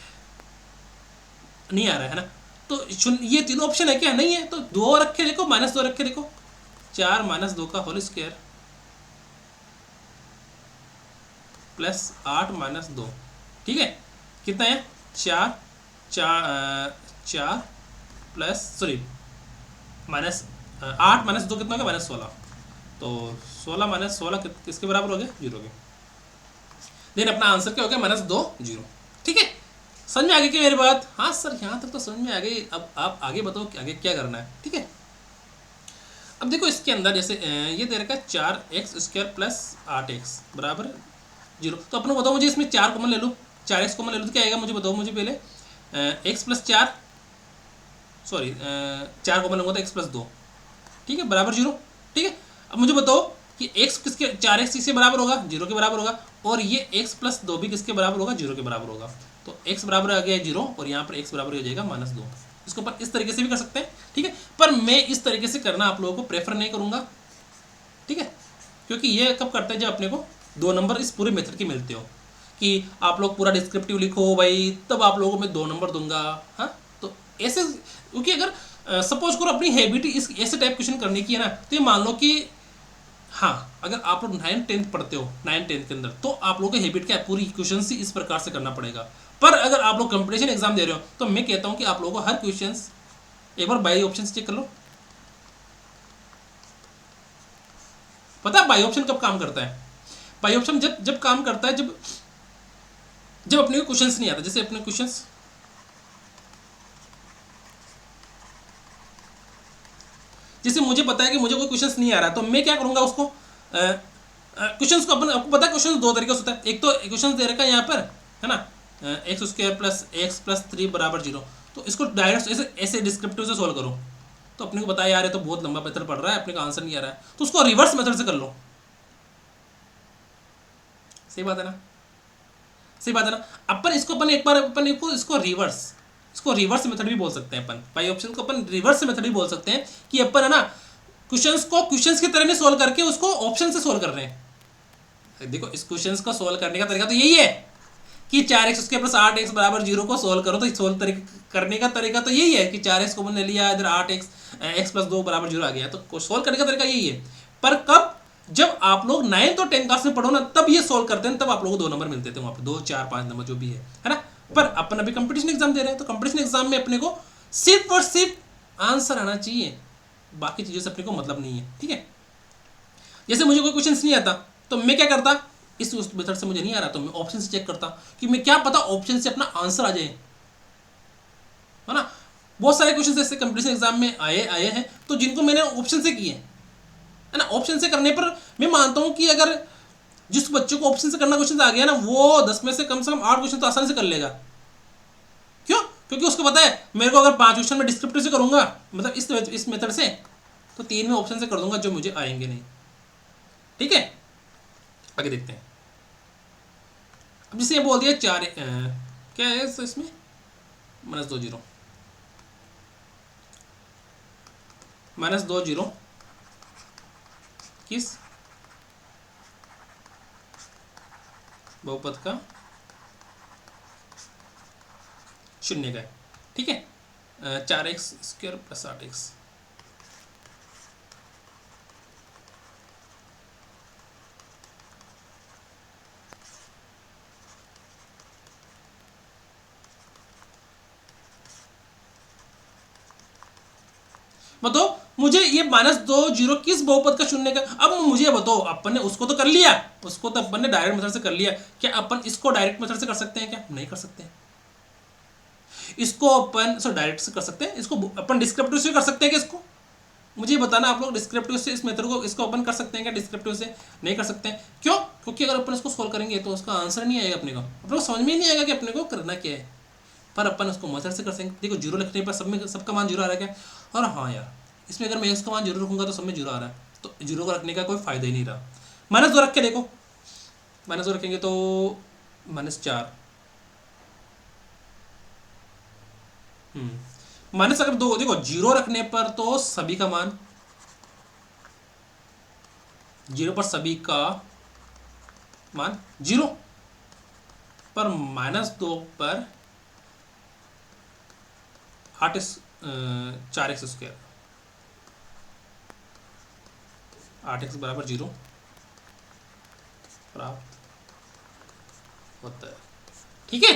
नहीं आ रहा है ना, तो ये तीनों ऑप्शन है क्या, नहीं है। तो 2 रख के देखो, -2 रख के देखो, 4 - 2 का होल स्क्वायर प्लस 8 - 2, ठीक है, कितना है 4 प्लस सॉरी -8 - 2 कितना हो गया, -16। तो 16 - 16 किसके बराबर हो गया, 0 के। देन अपना आंसर क्या हो गया, -2 0। ठीक है, समझ में आ गई क्या मेरी बात। हाँ सर यहाँ तक तो समझ में आ गई। अब आप आगे बताओ कि आगे क्या करना है। ठीक है, अब देखो इसके अंदर जैसे ये दे रखा है 4x स्क्वायर प्लस 8x बराबर 0। तो अपने बताओ मुझे इसमें 4 कॉमन ले लो, 4x कॉमन ले लो तो क्या आएगा मुझे बताओ। मुझे पहले x प्लस 4 सॉरी 4 कॉमन लूँगा तो x प्लस 2, ठीक है, बराबर 0। ठीक है, अब मुझे बताओ कि x किसके, 4x किसके बराबर होगा, 0 के बराबर होगा, और ये x प्लस 2 भी किसके बराबर होगा, 0 के बराबर होगा। तो x बराबर आ गया 0 और यहाँ पर x बराबर हो जाएगा -2। इसको पर इस तरीके से भी कर सकते हैं। ठीक है, पर मैं इस तरीके से करना आप लोगों को प्रेफर नहीं करूँगा। ठीक है, क्योंकि ये कब करते हैं जब अपने को 2 नंबर इस पूरे मेथड के मिलते हो, कि आप लोग पूरा डिस्क्रिप्टिव लिखो भाई, तब आप लोगों को मैं 2 नंबर दूंगा। हाँ, तो ऐसे, क्योंकि अगर सपोज करो अपनी हैबिट इस ऐसे टाइप क्वेश्चन करने की है ना, तो ये मान लो कि हाँ, अगर आप लोग 9th-10th पढ़ते हो, 9th-10th के अंदर, तो आप लोगों की हैबिट क्या है, पूरी क्वेश्चन ही इस प्रकार से करना पड़ेगा। पर अगर आप लोग कंपटीशन एग्जाम दे रहे हो, तो मैं कहता हूँ कि आप लोगों को हर क्वेश्चन एक बार बाई ऑप्शन चेक कर लो। पता है बाई ऑप्शन कब काम करता है? बाई ऑप्शन जब जब काम करता है, जब जब अपने को क्वेश्चंस नहीं आता। जैसे अपने क्वेश्चंस, जैसे मुझे पता है कि मुझे कोई क्वेश्चंस नहीं आ रहा, तो मैं क्या करूंगा, उसको क्वेश्चंस को अपन, आपको पता है क्वेश्चन 2 तरीके से होता है। एक तो क्वेश्चन दे रखा है यहाँ पर, है ना, X square plus x plus 3 बराबर 0, तो इसको डायरेक्ट ऐसे ऐसे डिस्क्रिप्टिव से सोल्व करो। तो अपने को बताया यार ये तो बहुत लंबा मेथड पड़ रहा है, अपने का आंसर नहीं आ रहा है, तो उसको रिवर्स मेथड से कर लो। सही बात है ना, सही बात है ना। अपन इसको अपन एक बार अपन इसको रिवर्स मेथड भी बोल सकते हैं। अपन बाई ऑप्शन को अपन रिवर्स मेथड भी बोल सकते हैं, कि अपन है ना क्वेश्चंस को क्वेश्चंस की तरह नहीं सोल्व करके उसको ऑप्शन से सोल्व कर रहे हैं। देखो, इस क्वेश्चंस को सोल्व करने का तरीका तो यही है कि 4x उसके प्लस 8x बराबर 0 को सोल्व करो। तो सोल्व करने का तरीका तो यही है कि 4x को मैंने लिया, इधर 8x x प्लस 2 बराबर 0 आ गया, तो सोल्व करने का तरीका यही है। पर कब, जब आप लोग 9th और 10th क्लास में पढ़ो ना, तब ये सोल्व करते हैं, तब आप लोगों को 2 नंबर मिलते थे वहाँ पे, 2, 4, 5 नंबर जो भी है ना। पर अपन अभी कंपटीशन एग्जाम दे रहे हैं, तो कंपटीशन एग्जाम में अपने को सिर्फ और सिर्फ आंसर आना चाहिए, बाकी चीज़ों से अपने को मतलब नहीं है, ठीक है। जैसे मुझे कोई क्वेश्चन नहीं आता, तो मैं क्या करता, इस मेथड से मुझे नहीं आ रहा, तो मैं ऑप्शन से चेक करता, कि मैं क्या पता ऑप्शन से अपना आंसर आ जाए, है ना। बहुत सारे क्वेश्चन ऐसे कंपटीशन एग्जाम में आए हैं, तो जिनको मैंने ऑप्शन से किए, है ना। ऑप्शन से करने पर मैं मानता हूं कि अगर जिस बच्चे को ऑप्शन से करना क्वेश्चन आ गया ना, वो 10 में से कम 8 क्वेश्चन तो आसानी से कर लेगा। क्यों? क्योंकि उसको पता है मेरे को अगर 5 क्वेश्चन में डिस्क्रिप्टिव से करूंगा, मतलब इस मेथड से, तो 3 में ऑप्शन से कर दूंगा जो मुझे आएंगे नहीं, ठीक है। आगे देखते हैं। अब जैसे ये बोल दिया 4 क्या है इसमें, -2 0 -2 0 किस बहुपद का शून्य का है, ठीक है। 4x स्क्वायर प्लस 8x, बताओ मुझे ये -2 0 किस बहुपद का शून्य का। अब मुझे बताओ, अपन ने उसको तो कर लिया, उसको तो अपन ने डायरेक्ट मेथड से कर लिया, क्या अपन इसको डायरेक्ट मेथड से कर सकते हैं? क्या नहीं कर सकते। इसको अपन डायरेक्ट से कर सकते हैं, इसको अपन डिस्क्रिप्टिव से कर सकते हैं। क्या इसको मुझे बताना, आप लोग डिस्क्रिप्टिव से इस मेथड को, इसको अपन कर सकते हैं क्या? डिस्क्रिप्टिव से नहीं कर सकते हैं। क्यों? क्योंकि अगर अपन इसको सोल्व करेंगे तो उसका आंसर नहीं आएगा, अपने को समझ में ही नहीं आएगा कि अपने को करना क्या है। पर अपन उसको मेथड से कर सकेंगे। देखो 0 लिखने पर सब में सबका मान 0 आ रहा है क्या? और हाँ यार, इसमें अगर मैं x का मान 0 रखूंगा तो सब में 0 आ रहा है, तो 0 को रखने का कोई फायदा ही नहीं रहा। -2 रख के देखो, -2 रखेंगे तो -4, माइनस अगर 2 देखो 0 रखने पर तो सभी का मान 0 पर सभी का मान 0, पर -2 पर 4x स्क्वायर, 8x बराबर 0 प्राप्त होता है, ठीक है।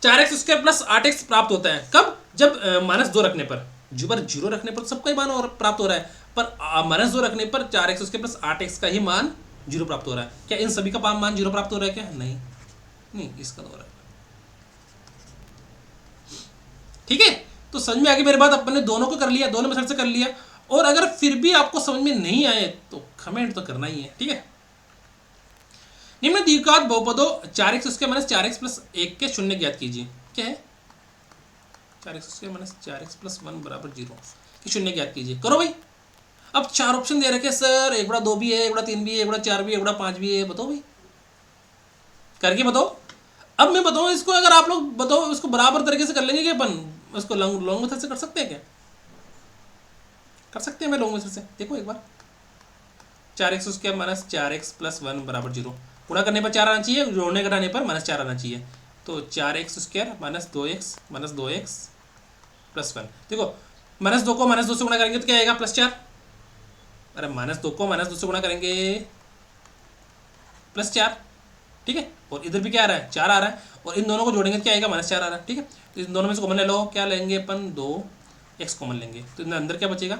4x स्क्वायर प्लस 8x प्राप्त होता है कब? जब -2 रखने पर, 0 रखने पर सबका ही मान और प्राप्त हो रहा है, पर -2 रखने पर 4x स्क्वायर प्लस 8x का ही मान 0 प्राप्त हो रहा है। क्या इन सभी का मान 0 प्राप्त हो रहा है? क्या नहीं, नहीं इसका तो हो रहा है, ठीक है। तो समझ में आ गई मेरी बात। अपन ने दोनों को कर लिया, दोनों मेथड से कर लिया। और अगर फिर भी आपको समझ में नहीं आए तो कमेंट तो करना ही है, ठीक है। निम्न द्विघात बहुपदों 4x square minus 4x plus 1 के शून्य ज्ञात कीजिए। क्या है? 4x square minus 4x plus 1 बराबर 0 की शून्य ज्ञात कीजिए। करो भाई। अब 4 ऑप्शन दे रखे सर, 1/2 भी है, 1/3 भी है, 1/4 भी है, 1/5 भी है। बताओ भाई, करके बताओ। अब मैं बताऊँ इसको, अगर आप लोग बताओ इसको बराबर तरीके से कर लेंगे क्या अपन? इसको लॉन्ग मेथड से कर सकते हैं क्या? कर सकते हैं मैं लॉन्ग मेथड से। देखो एक बार, 4x square minus 4x plus 1 बराबर 0, गुणा करने पर 4 आना चाहिए, जोड़ने घटाने पर -4 आना चाहिए। तो 4x² -2x +1। देखो -2 को -2 से गुणा करेंगे तो क्या आएगा +4। अरे -2 को -2 से गुणा करेंगे +4, ठीक है। और इधर भी क्या आ रहा है 4 आ रहा है, और इन दोनों को जोड़ेंगे तो क्या आएगा -4 आ रहा है, ठीक है। तो इन दोनों में से कॉमन ले लो, क्या लेंगे अपन 2x कॉमन लेंगे, तो इधर अंदर क्या बचेगा,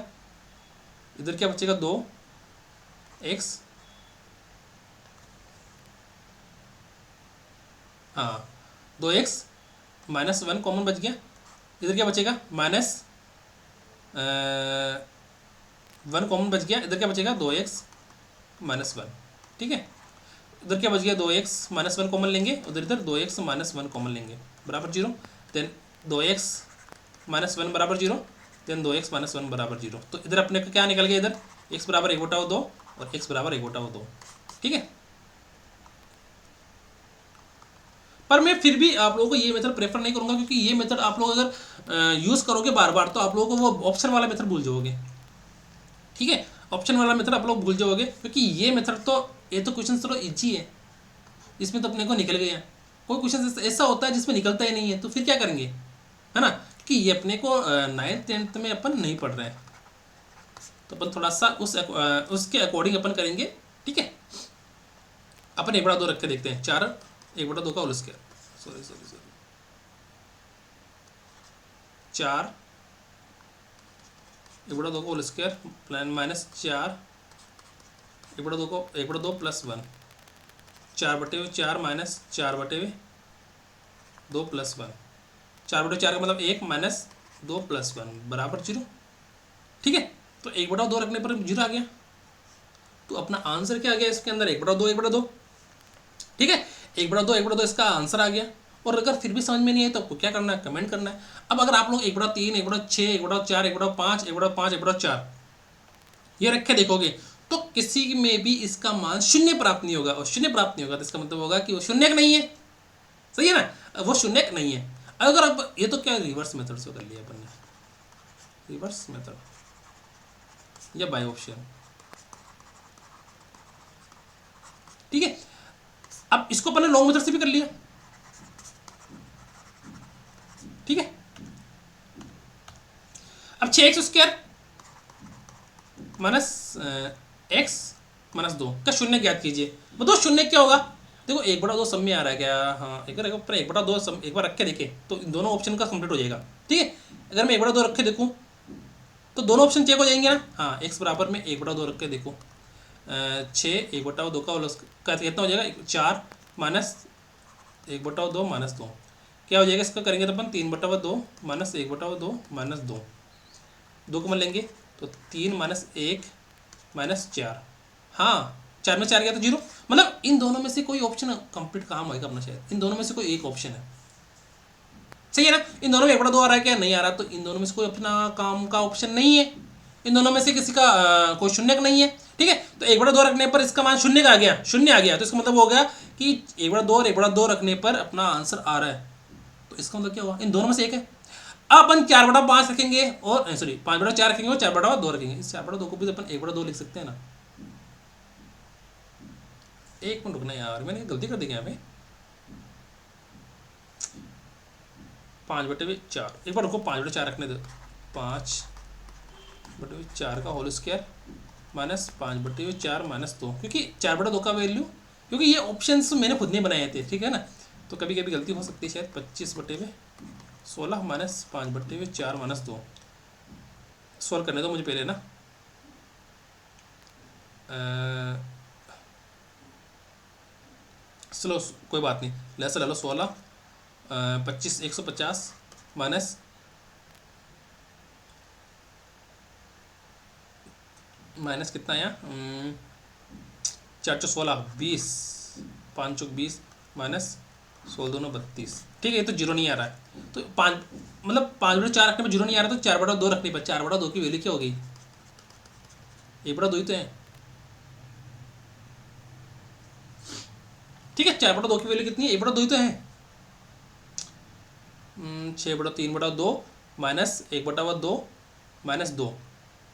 इधर क्या बचेगा 2x, हाँ 2x -1 कॉमन बच गया। इधर क्या बचेगा -1 कॉमन बच गया, इधर क्या बचेगा 2x -1, ठीक है। इधर क्या बच गया 2x -1 कॉमन लेंगे, उधर इधर 2x -1 कॉमन लेंगे बराबर 0। देन 2x -1 बराबर 0, देन 2x -1 बराबर 0। तो इधर अपने को क्या निकल गया, इधर x बराबर 1/2 और x बराबर 1/2, ठीक है। पर मैं फिर भी आप लोगों को ये मेथड प्रेफर नहीं करूंगा, क्योंकि ये मेथड आप लोग अगर यूज़ करोगे बार बार तो आप लोगों को वो ऑप्शन वाला मेथड भूल जाओगे, ठीक है। ऑप्शन वाला मेथड आप लोग भूल जाओगे, क्योंकि ये मेथड तो ये तो क्वेश्चन थोड़ा इजी है, इसमें तो अपने को निकल गया। कोई क्वेश्चन ऐसा होता है जिसमें निकलता ही नहीं है, तो फिर क्या करेंगे, है ना। कि ये अपने को 9th 10th में अपन नहीं पढ़ रहे हैं, तो अपन थोड़ा सा उसके अकॉर्डिंग अपन करेंगे, ठीक है। अपन 1/2 रख के देखते हैं, 4 1/2 का होल स्क्वायर, सॉरी 4 1/2 का होल स्क्वायर प्लान -4 1/2 को 1/2 +1, 4/4 -4/2 +1, 4/4 का मतलब 1 -2 +1 बराबर 0, ठीक है। तो 1/2 रखने पर 0 आ गया, तो अपना आंसर क्या आ गया इसके अंदर 1/2 1/2, ठीक है। 1/2 1/2 इसका आंसर आ गया। और अगर फिर भी समझ में नहीं है तो आपको क्या करना है, कमेंट करना है। अब अगर आप लोग 1/3 1/6 1/4 1/5 1/5 1/4 ये रखे देखोगे तो किसी में भी इसका मान शून्य प्राप्त नहीं होगा, और शून्य प्राप्त नहीं होगा तो इसका मतलब होगा कि वो शून्यक नहीं है, सही है ना, वो शून्यक नहीं है। अगर अब ये तो क्या रिवर्स मेथड से कर लिया अपन ने, रिवर्स मेथड या बाय ऑप्शन, ठीक है। अब इसको अपन ने लॉन्ग मेथड से भी कर लिया, ठीक है। अब 6x² -x -2 का शून्य ज्ञात कीजिए। बताओ शून्य क्या होगा, देखो 1/2 सब में आ रहा है क्या, हाँ एक बार 1/2 एक बार रख के देखें तो इन दोनों ऑप्शन का कंप्लीट हो जाएगा, ठीक है। अगर मैं 1/2 रख के देखूँ तो दोनों ऑप्शन चेक हो जाएंगे ना, हाँ x बराबर में 1/2 रख के देखो, 6 1/2 का कितना हो जाएगा 4 -1/2 -2 क्या हो जाएगा, इसका करेंगे तो अपन 3/2 -1/2 -2 2 को मन लेंगे तो 3 -1 -4, हाँ 4 में 4 गया तो 0, मतलब इन दोनों में से कोई ऑप्शन कंप्लीट काम होगा अपना, शायद इन दोनों में से कोई एक ऑप्शन है, सही है ना। इन दोनों में 1/2 आ रहा है क्या, नहीं आ रहा, तो इन दोनों में से कोई अपना काम का ऑप्शन नहीं है, इन दोनों में से किसी का कोई शून्यक नहीं है, ठीक है। तो 1/2 रखने पर इसका मान शून्य आ गया, शून्य आ गया, तो इसका मतलब हो गया कि 1/2 और 1/2 रखने पर अपना आंसर आ रहा है, तो इसका मतलब क्या हुआ, इन दोनों में से एक है। अब अपन 4/5 रखेंगे और सॉरी 5/4 रखेंगे और 4/2 रखेंगे, इस 4/2 को भी तो अपन 1/2 लिख सकते हैं ना। एक मिनट रुकना यार, मैंने गलती कर दी यहाँ पे, 5/4 एक बार रुको, 5/4 रखने दो, 5/4 का होल स्क्वायर -5/4 -2, क्योंकि 4/2 का वैल्यू, क्योंकि ये ऑप्शंस मैंने खुद नहीं बनाए थे, ठीक है ना, तो कभी कभी गलती हो सकती है शायद। 25/16 -5/4 -2 सॉल्व करने दो मुझे पहले ना, चलो कोई बात नहीं, लैसा ले लो 16 25 150 माइनस कितना आया 4 चौ 16 20 5 चौक 20 माइनस 16 दूनो 32, ठीक है। ये तो जीरो नहीं आ रहा है, तो 5 मतलब 5/4 रखने पर जीरो नहीं आ रहा, तो 4/2 रखने पर 4/2 की वैल्यू क्या हो गई, 1/2 ही तो है, ठीक है। 4/2 की वैल्यू कितनी है, 1/2 ही तो है, 6/3/2 माइनस 1/2 माइनस 2,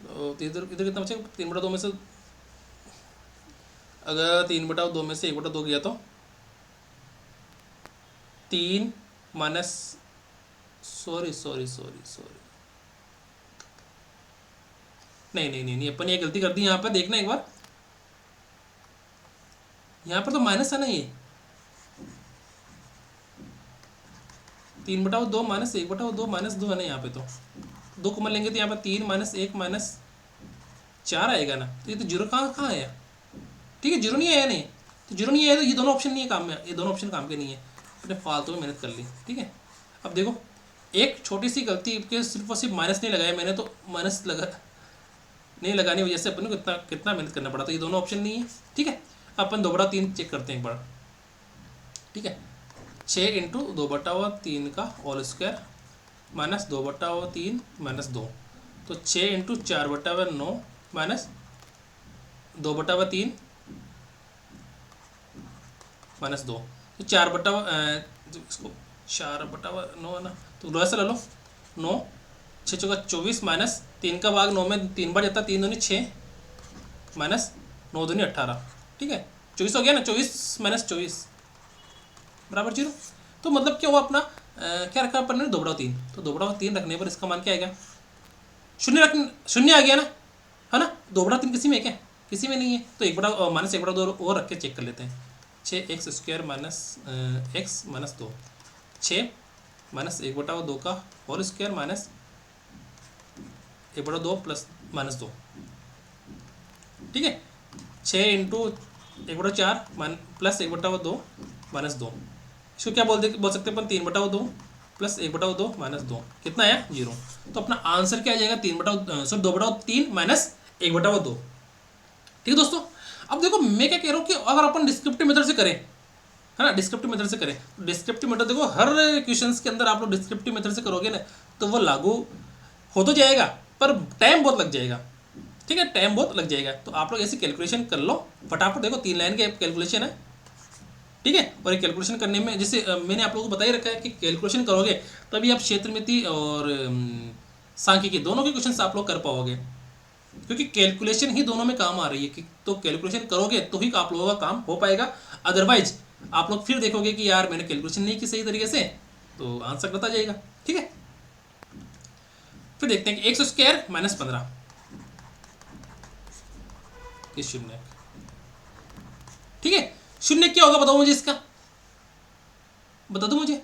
तो इधर इधर कितना बचेगा 3/2 में से अगर 3/2 में से 1/2 गया तो 3 minus, sorry sorry sorry sorry, नहीं, अपन ये गलती कर दी यहाँ पर। देखना एक बार, यहाँ पर तो माइनस है ना, ये 3/2 माइनस 1/2 माइनस 2 है ना, यहाँ पे तो 2 कॉमन लेंगे तो यहाँ पर 3 माइनस 1 माइनस 4 आएगा ना। तो ये तो जीरो कहाँ कहाँ आया, ठीक है, जीरो नहीं आया, नहीं तो जीरो नहीं आया तो ये दोनों ऑप्शन नहीं है काम में, ये दोनों ऑप्शन काम के नहीं है, अपने फालतू में मेहनत कर ली। ठीक है, अब देखो एक छोटी सी गलती के सिर्फ और सिर्फ माइनस नहीं लगाया मैंने, तो माइनस लगा नहीं लगाने की वजह से अपन को कितना कितना मेहनत करना पड़ा, तो ये दोनों ऑप्शन नहीं है। ठीक है, अपन 2/3 चेक करते हैं एक बार। ठीक है, 6 इंटू 2/3 का होल स्क्वायर माइनस 2/3 माइनस 2, तो 6 इंटू 4/9 माइनस 2/3 माइनस 2, तो इसको 4/9 है ना, तो लोहा से ले लो, 9 6 चौका 24 माइनस 3 का भाग 9 में 3 बार जाता है, 3 दूनी 6 माइनस 9 दूनी 18। ठीक है, 24 हो गया ना, 24 माइनस 24 बराबर 0। तो मतलब क्या हुआ अपना, क्या रखा अपन ने 2/3, तो 2/3 रखने पर इसका मान क्या आएगा, शून्य आ गया ना, है ना। 2/3 किसी में है क्या, किसी में नहीं है, तो माइनस 1/2 और रख के चेक कर लेते हैं। 6x² minus x minus 2, 6 minus 1/2 का whole square minus 1/2 plus minus 2। ठीक है, 6 इंटू 1/4 प्लस 1/2 माइनस 2, इसको क्या बोल सकते हैं अपन, 3/2 प्लस 1/2 माइनस 2, कितना आया 0। तो अपना आंसर क्या आ जाएगा, 2/3 माइनस 1/2। ठीक है दोस्तों, अब देखो मैं क्या कह रहा हूँ कि अगर अपन डिस्क्रिप्टिव मेथड से करें, है ना, डिस्क्रिप्टिव मेथड से करें, डिस्क्रिप्टिव मेथड देखो हर क्वेश्चंस के अंदर आप लोग डिस्क्रिप्टिव मेथड से करोगे ना, तो वो लागू हो तो जाएगा पर टाइम बहुत लग जाएगा। ठीक है, टाइम बहुत लग जाएगा, तो आप लोग ऐसी कैलकुलेशन कर लो फटाफट। देखो 3 लाइन के कैलकुलेशन है। ठीक है, और ये कैलकुलेशन करने में जैसे मैंने आप लोगों को बता ही रखा है कि कैलकुलेशन करोगे तभी आप क्षेत्रमिति और सांख्यिकी दोनों के क्वेश्चन आप लोग कर पाओगे, क्योंकि कैलकुलेशन ही दोनों में काम आ रही है कि तो कैलकुलेशन करोगे तो ही आप लोगों का काम हो पाएगा। अदरवाइज आप लोग फिर देखोगे कि यार मैंने कैलकुलेशन नहीं की सही तरीके से, तो आंसर बता जाएगा। ठीक है, फिर देखते हैं कि x² माइनस 15 इस शून्य। ठीक है, शून्य क्या होगा बताओ मुझे, इसका बता दो मुझे,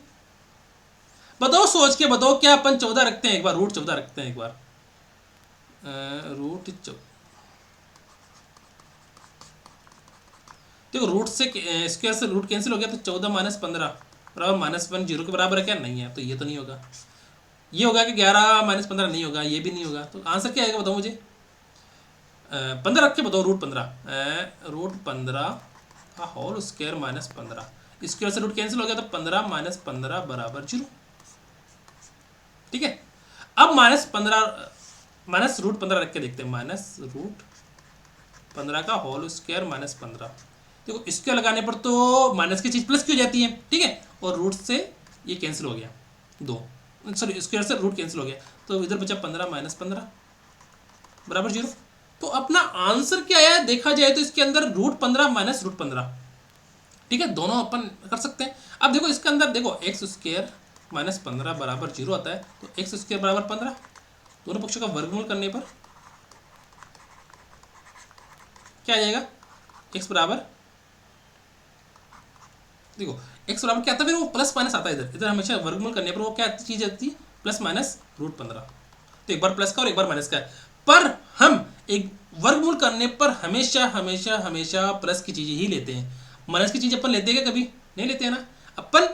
बताओ सोच के बताओ। क्या अपन 14 रखते हैं एक बार, रूट 14 रखते हैं एक बार, रूट देखो रूट से स्क्वायर से रूट कैंसिल हो गया, तो 14 माइनस 15 बराबर -1, 0 के बराबर है क्या, नहीं है, तो ये तो नहीं होगा। ये होगा कि 11 माइनस 15 नहीं होगा, ये भी नहीं होगा, तो आंसर क्या आएगा बताओ मुझे। 15 रख के बताओ, रूट 15 का होल स्क्वायर माइनस 15, स्क्वायर से रूट कैंसिल हो गया, तो 15 माइनस 15 बराबर 0। ठीक है, अब माइनस रूट 15 रख के देखते हैं, माइनस रूट 15 का होल स्क्वायर माइनस 15। देखो स्क्वायर लगाने पर तो माइनस की चीज प्लस की हो जाती है। ठीक है, और रूट से ये कैंसिल हो गया, 2 सॉरी स्क्वायर से रूट कैंसिल हो गया, तो इधर बचा 15 माइनस 15 बराबर 0। तो अपना आंसर क्या आया देखा जाए तो इसके अंदर रूट 15 माइनस रूट 15। ठीक है, दोनों अपन कर सकते हैं। अब देखो इसके अंदर देखो x² माइनस 15 बराबर 0 आता है, तो x² बराबर 15, दोनों पक्षों का वर्गमूल करने पर क्या आ जाएगा, x बराबर, देखो x बराबर क्या आता है, फिर वो प्लस माइनस आता है, इधर हमेशा वर्गमूल करने पर वो क्या चीज आती है, प्लस माइनस रूट 15। तो एक बार प्लस का और एक बार माइनस का है, पर हम एक वर्गमूल करने पर हमेशा हमेशा हमेशा प्लस की चीज ही लेते हैं। माइनस की चीज अपन लेते हैं क्या, कभी नहीं लेते हैं ना। अपन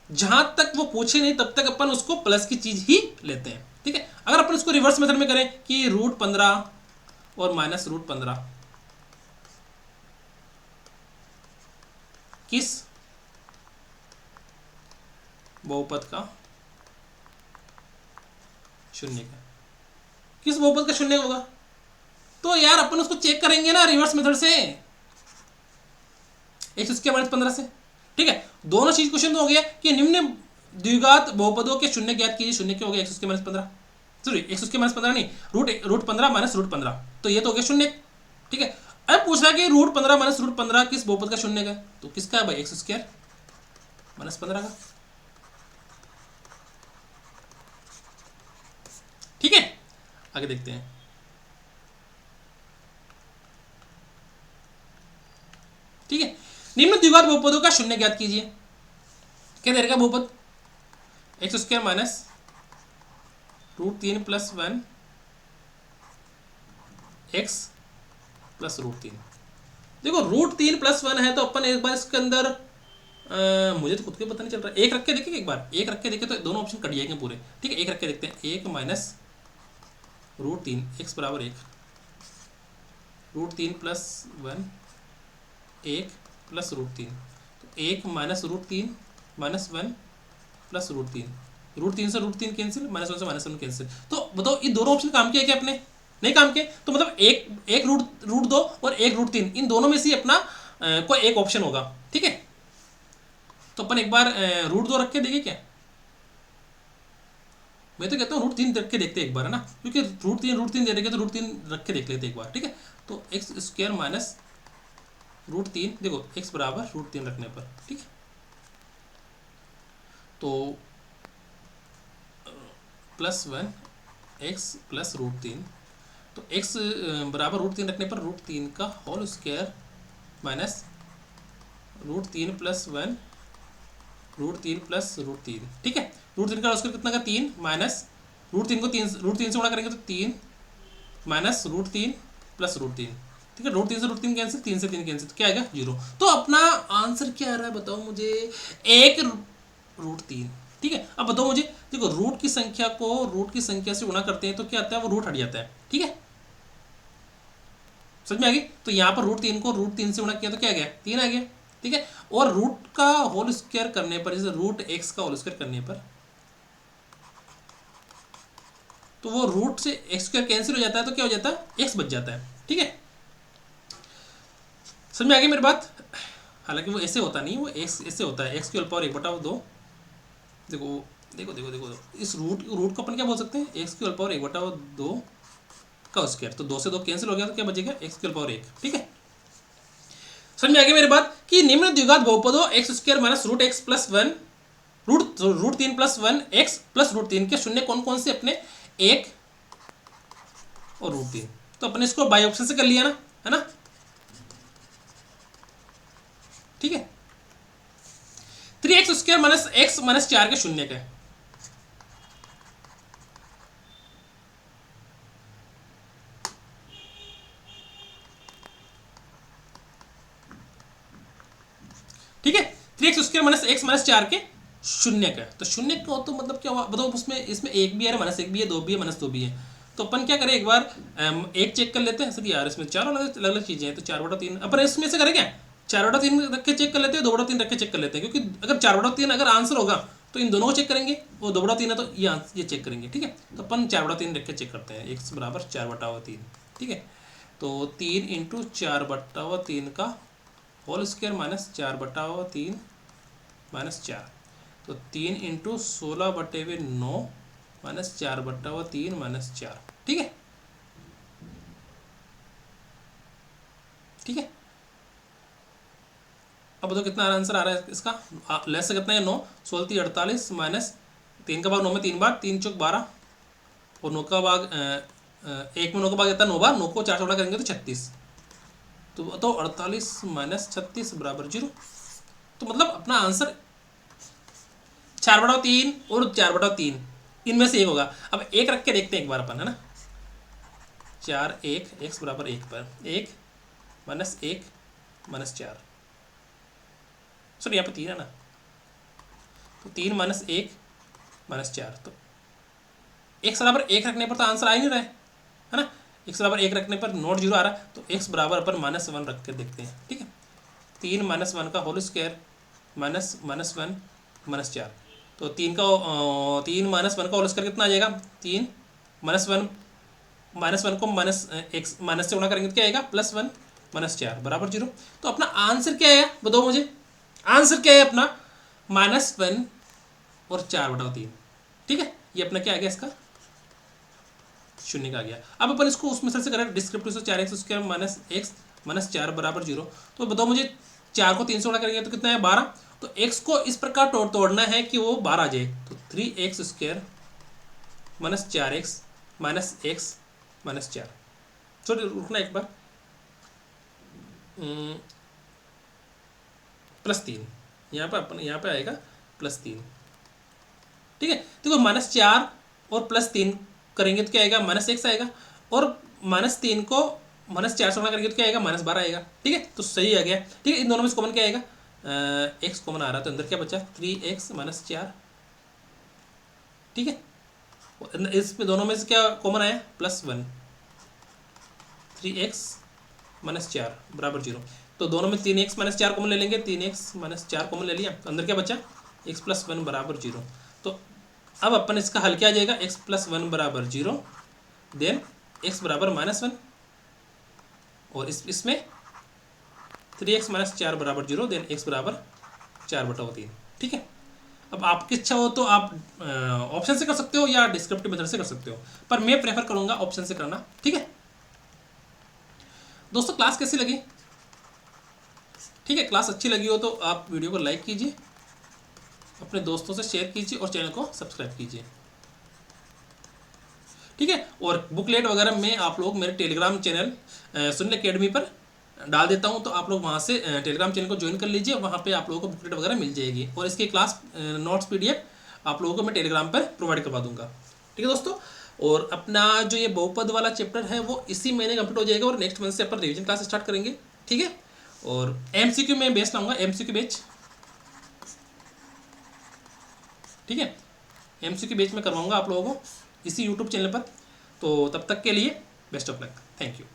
जहां तक वो पूछे नहीं तब तक अपन उसको प्लस की चीज ही लेते हैं। ठीक है, अगर अपन उसको रिवर्स मेथड में करें कि रूट 15 और माइनस रूट 15 किस बहुपद का शून्य का, किस बहुपद का शून्य होगा, तो यार अपन उसको चेक करेंगे ना रिवर्स मेथड से, x² माइनस 15 से। ठीक है, दोनों चीज क्वेश्चन तो हो गया कि निम्न द्विघात बहुपदों के शून्य ज्ञात कीजिए। शून्य क्या हो गया, x² minus 15, sorry x² minus 15 नहीं, रूट 15 माइनस रूट 15, तो ये तो हो गया शून्य। ठीक है, अब पूछ रहा है कि √15 माइनस √15 किस बहुपद का शून्य का है, तो किसका है भाई, एक्स स्क्वायर माइनस 15 का। ठीक है, आगे देखते हैं। ठीक है, निम्न द्विघात बहुपदों का शून्य ज्ञात कीजिए। क्या दे रखा बहुपद, x square minus √3 plus 1 X plus √3। देखो √3 प्लस 1 है तो अपन एक बार इसके अंदर मुझे तो खुद को पता नहीं चल रहा, एक रख के देखें एक बार, एक रख के देखें तो दोनों ऑप्शन कट जाएंगे पूरे। ठीक है, एक रख के देखते हैं, 1 माइनस √3 एक्स बराबर 1, √3 प्लस 1 1 प्लस √3, तो 1 माइनस √3 माइनस 1 प्लस √3, √3 से √3 कैंसिल, -1 से -1 कैंसिल। तो बताओ ये दोनों ऑप्शन काम किया क्या अपने, नहीं काम किए, तो मतलब एक √2 और एक √3, इन दोनों में से अपना कोई एक ऑप्शन होगा। ठीक है, तो अपन एक बार √2 रख के देखें क्या, मैं तो कहता हूँ √3 रख के देखते हैं एक बार, है ना, क्योंकि √3 दे देंगे तो √3 रख के देख लेते हैं एक बार। ठीक है, तो एक्स स्क्वायर माइनस √3, देखो एक्स बराबर √3 रखने पर, ठीक है, तो प्लस 1 एक्स प्लस √3, तो x बराबर √3 रखने पर √3 का whole square minus √3 plus 1 √3 plus √3। ठीक है, √3 का होल स्क्वायर कितना का 3, माइनस √3 को 3 से गुणा करेंगे तो 3 माइनस √3 प्लस √3। ठीक है, √3 से √3 कैंसिल, 3 से 3 कैंसिल, तो क्या आएगा 0। तो अपना आंसर क्या आ रहा है बताओ मुझे, 1 √3। ठीक है, अब बताओ मुझे, देखो रूट की संख्या को रूट की संख्या से गुणा करते हैं तो क्या आता है, वो रूट हट जाता है। ठीक है, समझ में आ गई, तो यहाँ पर √3 को √3 से गुणा किया तो क्या आ गया, 3 आ गया। ठीक है, और रूट का होल स्क्वायर करने पर, जैसे √x का होल स्क्वायर करने पर, तो वो रूट से x स्क्वायर कैंसिल हो जाता है, तो क्या हो जाता है, x बच जाता है। ठीक है, समझ में आ गई मेरी बात, हालांकि वो ऐसे होता नहीं, वो x ऐसे होता है, x की होल पावर 1/2। देखो देखो देखो देखो, इस रूट को अपन क्या बोल सकते हैं, x की होल पावर 1/2 का स्क्वायर, तो 2 से 2 कैंसिल हो गया तो क्या बचेगा, x की होल पावर 1। ठीक है, समझ में आ गई मेरी बात कि निम्न द्विघात बहुपदों X square minus √x plus 1 √3 plus 1 X plus √3 के शून्य कौन कौन से अपने, 1 और √3। तो अपने इसको बाई ऑप्शन से कर लिया ना, है ना। ठीक है, 3x square minus x minus 4 के शून्य का, ठीक है, 3x square minus x minus 4 के शून्य का, तो शून्य का तो मतलब क्या हुआ बताओ, उसमें इसमें 1 भी है, -1 भी है, 2 भी है, -2 भी है, तो अपन क्या करें एक बार एक चेक कर लेते हैं सर यार, इसमें चारों अलग अलग चीज़ें हैं, तो 4/3 अपन इसमें से करें क्या, 4/3 रख के चेक कर लेते हैं, 2/3 रख के चेक कर लेते हैं, क्योंकि अगर 4/3 अगर आंसर होगा तो इन दोनों को चेक करेंगे, वो 2/3 है तो ये चेक करेंगे। ठीक है, तो अपन 4/3 रख के चेक करते हैं, x बराबर 4/3। ठीक है, तो 3 इंटू 4/3 का होल स्क्वायर माइनस 4/3 माइनस 4, तो 3 इंटू 16/9 माइनस 4/3 माइनस 4। ठीक है, ठीक है, अब बताओ कितना आंसर आ रहा है इसका, लेस से कितना है 9, 16 48 माइनस 3 का भाग 9 में 3 बार, 3 चौक 12, और 9 का भाग 1 में 9 का भाग जाता है 9 बार, 9 को 4 से गुणा करेंगे तो 36, तो बताओ 48 माइनस 36 बराबर 0। तो मतलब अपना आंसर 4/3 और 4/3 इनमें से एक होगा। अब एक रख के देखते हैं एक बार अपन, है ना, 4 1 x बराबर 1 पर 1 माइनस 1 माइनस 4, सर यहाँ पे 3 है ना, तो 3 माइनस 1 माइनस 4, तो x बराबर 1 रखने पर तो आंसर आ ही नहीं रहा है ना, x बराबर 1 रखने पर नॉट 0 आ रहा है, तो x बराबर अपन -1 रख कर देखते हैं। ठीक है, 3 -1 का होल स्क्वायर माइनस -1 माइनस 4, तो 3 -1 का होल स्क्वायर कितना आ जाएगा, 3 -1 को माइनस से गुणा करेंगे तो क्या आएगा, +1 -4 बराबर 0। तो अपना आंसर क्या है बताओ मुझे, आंसर क्या है अपना, -1 और 4/3। ठीक है, ये अपना क्या आ गया, इसका शून्य का आ गया। अब अपन इसको उसमें से करें डिस्क्रिप्टिव से, 4x स्क्वायर माइनस x -4 बराबर 0। तो बताओ मुझे 4 को 3 से गुणा करेंगे तो कितना है 12। तो x को इस प्रकार तोड़ना है कि वो 12 आ जाए। तो 3x स्क्वायर -4x -x -4। छोटे रुकना एक बार, +3 यहाँ पे आएगा +3। ठीक है, देखो -4 और +3 करेंगे तो क्या आएगा -x आएगा, और -3 को -4 से गुणा करेंगे तो क्या आएगा -12 आएगा। ठीक है, तो सही आ गया। ठीक है, इन दोनों में से कॉमन क्या आएगा, x कॉमन आ रहा है तो अंदर क्या बचा 3x -4। ठीक है, इसमें दोनों में से क्या कॉमन आया +1। 3x -4 बराबर 0। तो दोनों में 3x -4 कॉमन ले लेंगे, 3x -4 कॉमन ले लिया तो अंदर क्या बचा x + 1 बराबर 0। तो अब अपन इसका हल क्या आ जाएगा, x + 1 बराबर 0, देन x बराबर -1, और इसमें 3x -4 बराबर 0, देन x बराबर 4/3। ठीक है, अब आपकी इच्छा हो तो आप ऑप्शन से कर सकते हो या डिस्क्रिप्टिव मेथड से कर सकते हो, पर मैं प्रेफर करूंगा ऑप्शन से करना। ठीक है दोस्तों, क्लास कैसी लगी? ठीक है, क्लास अच्छी लगी हो तो आप वीडियो को लाइक कीजिए, अपने दोस्तों से शेयर कीजिए और चैनल को सब्सक्राइब कीजिए। ठीक है, और बुकलेट वगैरह मैं आप लोग मेरे टेलीग्राम चैनल सुनील अकेडमी पर डाल देता हूं, तो आप लोग वहां से टेलीग्राम चैनल को ज्वाइन कर लीजिए, वहां पे आप लोगों को बुकलेट वगैरह मिल जाएगी, और इसकी क्लास नोट्स PDF आप लोगों को मैं टेलीग्राम पर प्रोवाइड करवा दूंगा। ठीक है दोस्तों, और अपना जो ये बहुपद वाला चैप्टर है वो इसी महीने कंप्लीट हो जाएगा, और नेक्स्ट मंथ से अपन रिविजन क्लास स्टार्ट करेंगे। ठीक है, और MCQ में बेच लाऊंगा, MCQ बेच। ठीक है, MCQ बेच में करवाऊंगा आप लोगों को इसी यूट्यूब चैनल पर। तो तब तक के लिए best of luck, thank you.